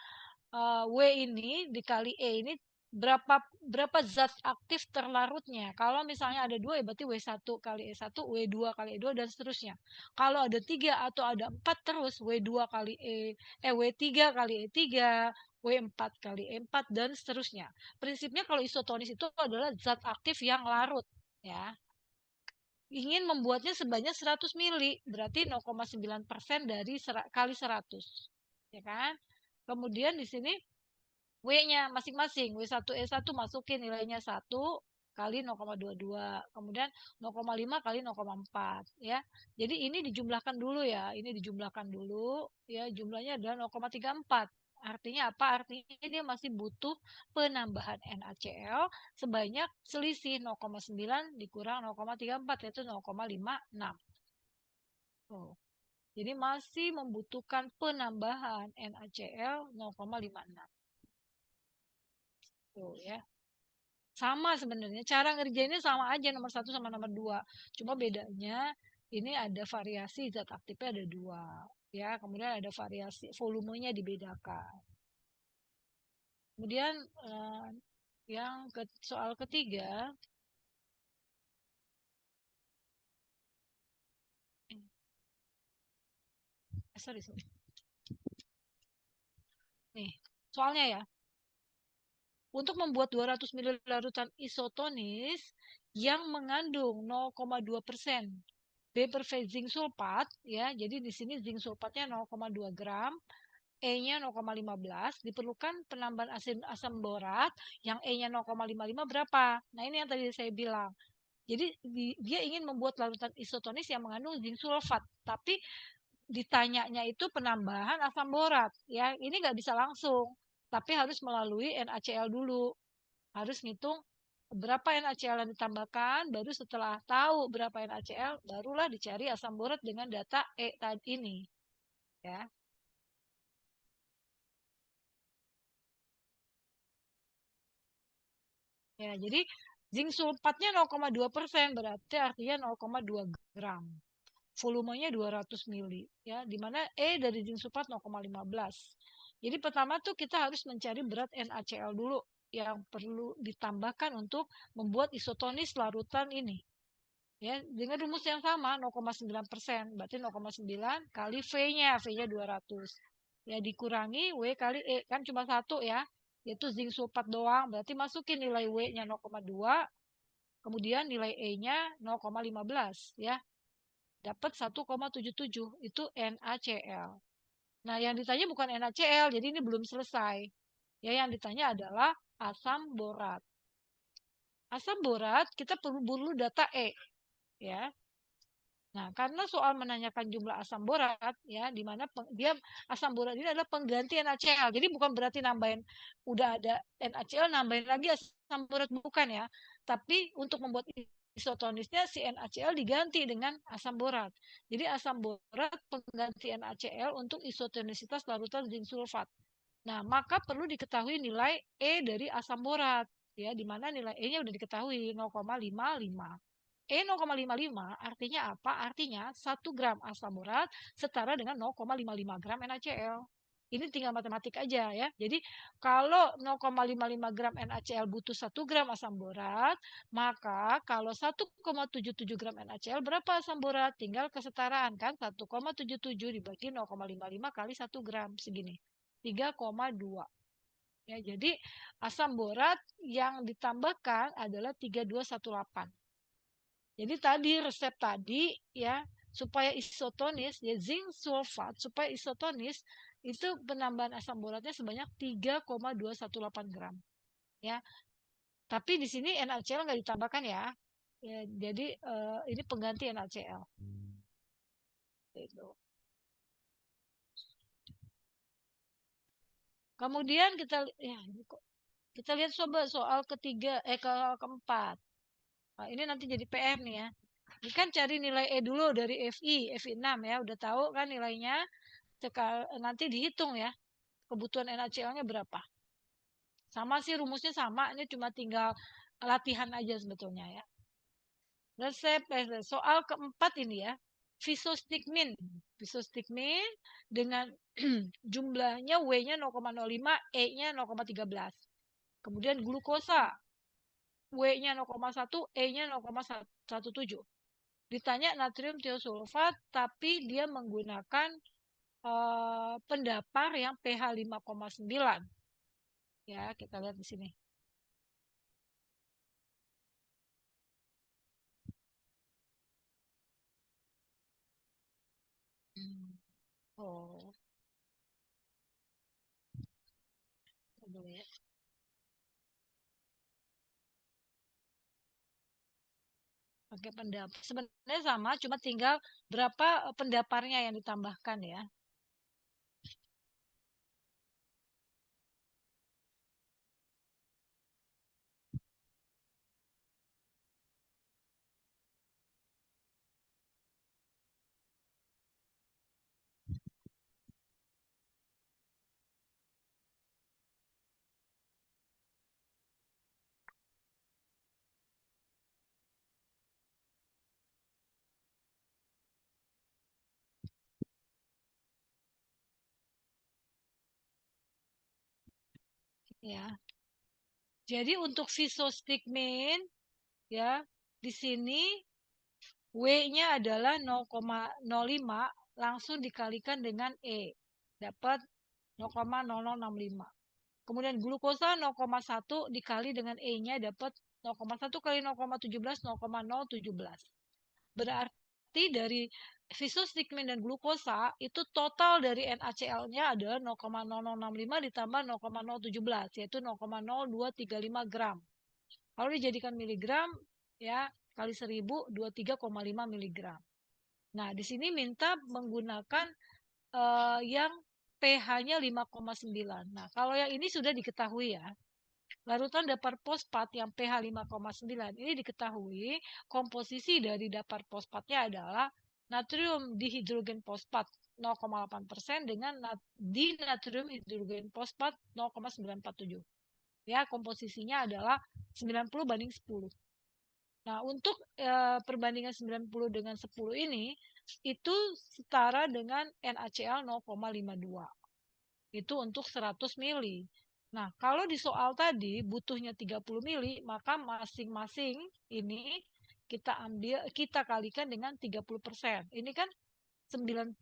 Speaker 2: W ini dikali E ini berapa zat aktif terlarutnya. Kalau misalnya ada 2 ya berarti W1 kali E1, W2 kali E2 dan seterusnya. Kalau ada 3 atau ada 4 terus W2 kali W3 kali E3, W4 kali E4 dan seterusnya. Prinsipnya kalau isotonis itu adalah zat aktif yang larut ya. Ingin membuatnya sebanyak 100 mili, berarti 0,9% dari kali 100. Ya kan? Kemudian di sini W-nya masing-masing, W1 E1 masukin nilainya 1 kali 0,22, kemudian 0,5 kali 0,4 ya. Jadi ini dijumlahkan dulu ya, ini dijumlahkan dulu ya, jumlahnya adalah 0,34. Artinya apa? Artinya dia masih butuh penambahan NaCl sebanyak selisih 0,9 dikurang 0,34 yaitu 0,56. Oh. Jadi masih membutuhkan penambahan NaCl 0,56. Tuh ya. Sama sebenarnya. Cara ngerjainnya sama aja nomor 1 sama nomor 2. Cuma bedanya ini ada variasi zat aktifnya ada 2. Ya, kemudian ada variasi volumenya dibedakan. Kemudian yang soal ketiga sorry. Nih, soalnya ya. Untuk membuat 200 ml larutan isotonis yang mengandung 0,2% B-perfeit zinc sulfat ya. Jadi di sini zinc sulfatnya 0,2 gram, E-nya 0,15, diperlukan penambahan asam borat yang E-nya 0,55 berapa? Nah, ini yang tadi saya bilang. Jadi dia ingin membuat larutan isotonis yang mengandung zinc sulfat, tapi ditanyanya itu penambahan asam borat ya. Ini nggak bisa langsung, tapi harus melalui NaCl dulu. Harus ngitung berapa NaCl yang ditambahkan, baru setelah tahu berapa NaCl, barulah dicari asam borat dengan data E tadi ini. Ya. Ya, jadi zinc sulfatnya 0,2%, berarti artinya 0,2 gram. Volumenya 200 mili ya, di mana E dari zinc sulfat 0,15. Jadi pertama tuh kita harus mencari berat NaCl dulu yang perlu ditambahkan untuk membuat isotonis larutan ini. Ya, dengan rumus yang sama 0,9%, berarti 0,9 kali V-nya, V-nya 200. Ya dikurangi W kali E, kan cuma 1 ya, yaitu zinc sulfat doang, berarti masukin nilai W-nya 0,2, kemudian nilai E-nya 0,15 ya. Dapat 1,77 itu NaCl. Nah, yang ditanya bukan NaCl, jadi ini belum selesai. Ya, yang ditanya adalah asam borat. Asam borat kita perlu data E, ya. Nah, karena soal menanyakan jumlah asam borat, ya, di mana dia asam borat ini adalah pengganti NaCl. Jadi bukan berarti nambahin udah ada NaCl nambahin lagi asam borat, bukan ya. Tapi untuk membuat isotonisnya si NaCl diganti dengan asam borat. Jadi asam borat pengganti NaCl untuk isotonisitas larutan zinc sulfat. Nah, maka perlu diketahui nilai E dari asam borat, ya, di mana nilai E-nya udah diketahui 0,55. E 0,55 artinya apa? Artinya 1 gram asam borat setara dengan 0,55 gram NaCl. Ini tinggal matematik aja ya. Jadi kalau 0,55 gram NaCl butuh 1 gram asam borat, maka kalau 1,77 gram NaCl berapa asam borat? Tinggal kesetaraan kan, 1,77 dibagi 0,55 kali 1 gram segini. 3,2. Ya, jadi asam borat yang ditambahkan adalah 3218. Jadi tadi resep tadi ya, supaya isotonis ya, zinc sulfat supaya isotonis itu penambahan asam boratnya sebanyak 3,218 gram ya. Tapi di sini NaCl nggak ditambahkan ya. Ya, jadi ini pengganti NaCl. Gitu. Kemudian kita lihat coba soal keempat. Nah, ini nanti jadi PR nih ya. Ini kan cari nilai E dulu dari FI 6 ya, udah tahu kan nilainya. Nanti dihitung ya, kebutuhan NaCl-nya berapa. Sama sih rumusnya sama, ini cuma tinggal latihan aja sebetulnya ya. Resep soal keempat ini ya, Visostigmin. Visostigmin dengan jumlahnya W-nya 0,05, E-nya 0,13. Kemudian glukosa, W-nya 0,1, E-nya 0,17. Ditanya natrium tiosulfat, tapi dia menggunakan pendapar yang pH 5,9. Ya, kita lihat di sini. Oh. Dulu ya. Pakai pendapar. Sebenarnya sama, cuma tinggal berapa pendaparnya yang ditambahkan ya. Ya. Jadi untuk Visostigmin ya, di sini W-nya adalah 0,05 langsung dikalikan dengan E. Dapat 0,0065. Kemudian glukosa 0,1 dikali dengan E-nya dapat 0,1 kali 0,17 0,017. Berarti dari Visostigmin dan glukosa itu total dari NaCl-nya adalah 0,0065 ditambah 0,017 yaitu 0,0235 gram. Kalau dijadikan miligram ya kali 1000 23,5 miligram. Nah, di sini minta menggunakan yang pH-nya 5,9. Nah, kalau yang ini sudah diketahui ya. Larutan dapar fosfat yang pH 5,9 ini diketahui komposisi dari dapar fosfatnya adalah natrium dihidrogen fosfat 0,8% dengan dinatrium hidrogen fosfat 0,947. Ya, komposisinya adalah 90 banding 10. Nah, untuk perbandingan 90 dengan 10 ini itu setara dengan NaCl 0,52. Itu untuk 100 mili. Nah, kalau di soal tadi butuhnya 30 mili, maka masing-masing ini kita kalikan dengan 30%. Ini kan 90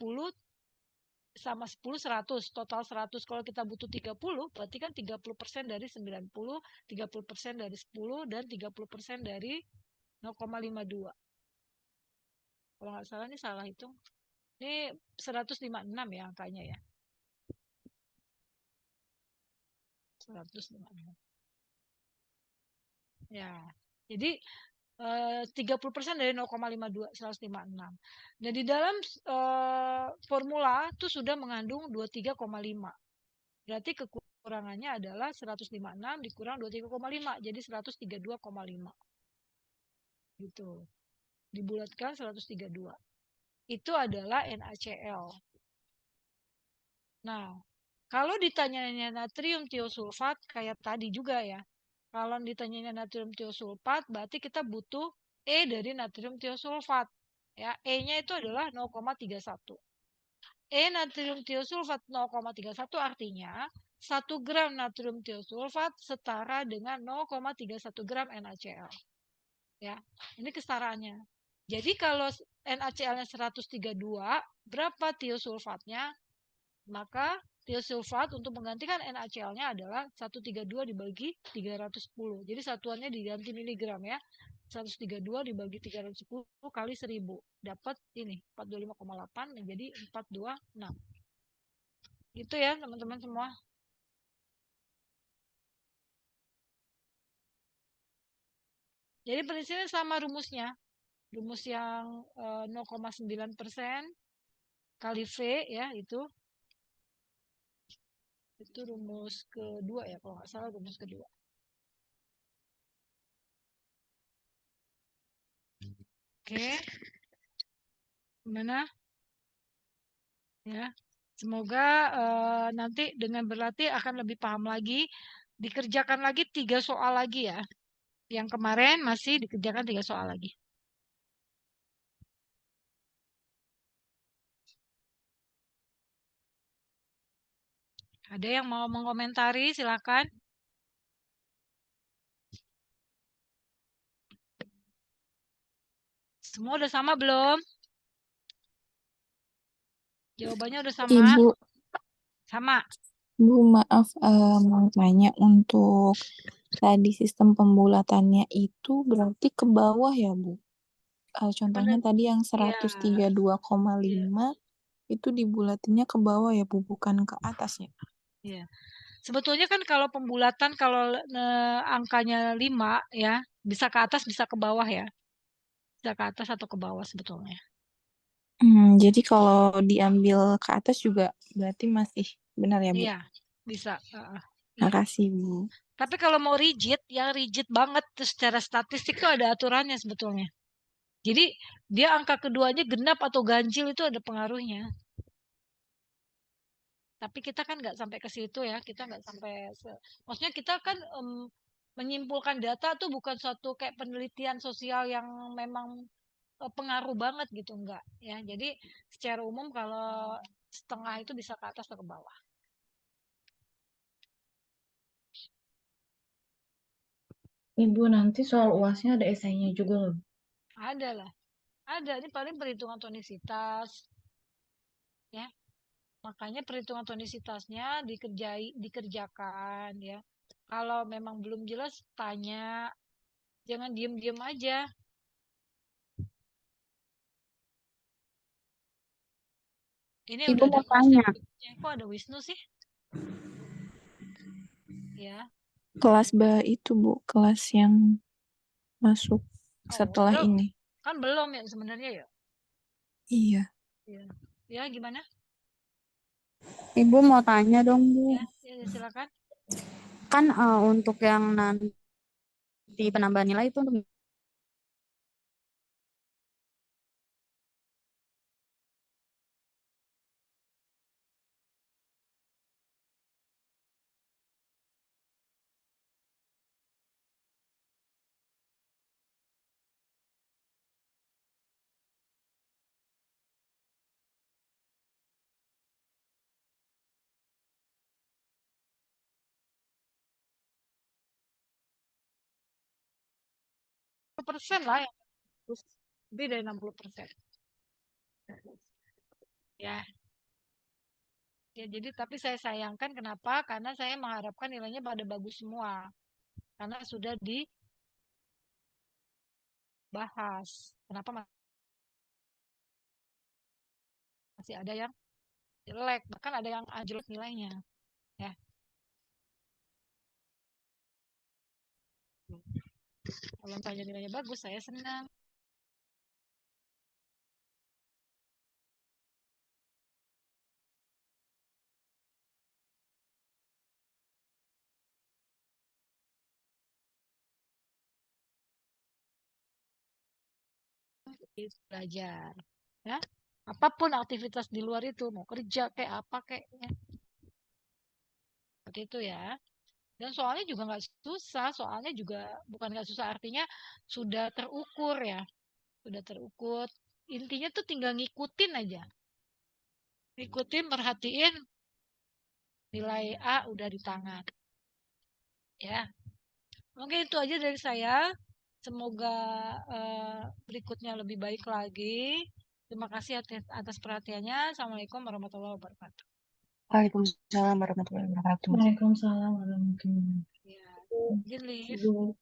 Speaker 2: sama 10 100, total 100. Kalau kita butuh 30, berarti kan 30% dari 90, 30% dari 10 dan 30% dari 0,52. Kalau nggak salah ini salah hitung. Ini 156 ya angkanya ya. 156. Ya, jadi 30% dari 0,52 156. Dan di dalam formula itu sudah mengandung 23,5. Berarti kekurangannya adalah 156 dikurang 23,5 jadi 132,5. Gitu. Dibulatkan 132. Itu adalah NaCl. Nah, kalau ditanyanya natrium tiosulfat kayak tadi juga ya. Kalau ditanyanya natrium tiosulfat berarti kita butuh E dari natrium tiosulfat. Ya, E-nya itu adalah 0,31. natrium tiosulfat 0,31 artinya 1 gram natrium tiosulfat setara dengan 0,31 gram NaCl. Ya, ini kesetaraannya. Jadi kalau NaCl-nya 132, berapa tiosulfatnya? Maka tiosulfat untuk menggantikan NaCl-nya adalah 132 dibagi 310. Jadi satuannya diganti miligram ya. 132 dibagi 310 kali 1000. Dapat ini 425,8 menjadi 426. Itu ya teman-teman semua. Jadi prinsipnya sama rumusnya. Rumus yang 0,9% kali V ya itu rumus kedua ya kalau nggak salah, rumus kedua. Oke, gimana ya? Semoga nanti dengan berlatih akan lebih paham lagi. Dikerjakan lagi 3 soal lagi ya. Yang kemarin masih dikerjakan 3 soal lagi. Ada yang mau mengomentari silakan. Semua udah sama belum? Jawabannya udah sama?
Speaker 6: Ibu,
Speaker 2: Sama.
Speaker 6: Bu, maaf mau tanya untuk tadi sistem pembulatannya itu berarti ke bawah ya, Bu? Contohnya
Speaker 2: Bener.
Speaker 6: tadi yang
Speaker 2: Iya.
Speaker 6: 132,5 itu dibulatinnya ke bawah ya, Bu, bukan ke atas ya?
Speaker 2: Iya. Sebetulnya kan kalau pembulatan kalau angkanya 5 ya, bisa ke atas bisa ke bawah ya. Bisa ke atas atau ke bawah sebetulnya.
Speaker 6: Jadi kalau diambil ke atas juga berarti masih benar ya, Bu?
Speaker 2: Iya, bisa. Iya.
Speaker 6: Makasih, Bu.
Speaker 2: Tapi kalau mau rigid, yang rigid banget terus secara statistik itu ada aturannya sebetulnya. Jadi dia angka keduanya genap atau ganjil itu ada pengaruhnya. Tapi kita kan nggak sampai ke situ ya, kita nggak sampai maksudnya kita kan menyimpulkan data tuh bukan suatu kayak penelitian sosial yang memang pengaruh banget gitu, enggak ya. Jadi secara umum kalau setengah itu bisa ke atas atau ke bawah.
Speaker 3: Ibu, nanti soal UASnya ada esainya juga loh.
Speaker 2: Ada lah. Ada, ini paling perhitungan tonisitas. Ya. Makanya perhitungan tonisitasnya dikerjakan ya. Kalau memang belum jelas tanya. Jangan diem-diem aja. Ini
Speaker 6: Ibu
Speaker 2: udah ada
Speaker 6: mau
Speaker 2: kelas
Speaker 6: tanya,
Speaker 2: yang berikutnya. Kok ada Wisnu sih? Ya.
Speaker 6: kelas itu, Bu, kelas yang masuk setelah
Speaker 2: belum.
Speaker 6: ini.
Speaker 2: Kan belum ya sebenarnya ya.
Speaker 6: Iya.
Speaker 2: Ya, ya gimana?
Speaker 7: Ibu mau tanya dong, Bu.
Speaker 2: Ya, silakan.
Speaker 7: Kan untuk yang nanti penambahan nilai itu untuk
Speaker 2: persen lah yang lebih dari 60%. Ya. Ya, jadi tapi saya sayangkan kenapa? Karena saya mengharapkan nilainya pada bagus semua. Karena sudah dibahas. Kenapa masih ada yang jelek, bahkan ada yang anjlok nilainya. Ya. Kalau misalnya nilainya bagus, saya senang. Belajar. Ya. Apapun aktivitas di luar itu, mau kerja kayak apa kayak ya. Seperti itu ya. Dan soalnya juga nggak susah, soalnya juga bukan nggak susah, artinya sudah terukur ya. Sudah terukur. Intinya tuh tinggal ngikutin aja. ikutin, perhatiin, nilai A udah di tangan. Ya, mungkin itu aja dari saya. Semoga berikutnya lebih baik lagi. Terima kasih atas perhatiannya. Assalamualaikum warahmatullahi wabarakatuh.
Speaker 8: Waalaikumsalam warahmatullahi wabarakatuh.
Speaker 3: Waalaikumsalam warahmatullahi wabarakatuh.
Speaker 2: Ya, izin live.
Speaker 3: Ibu.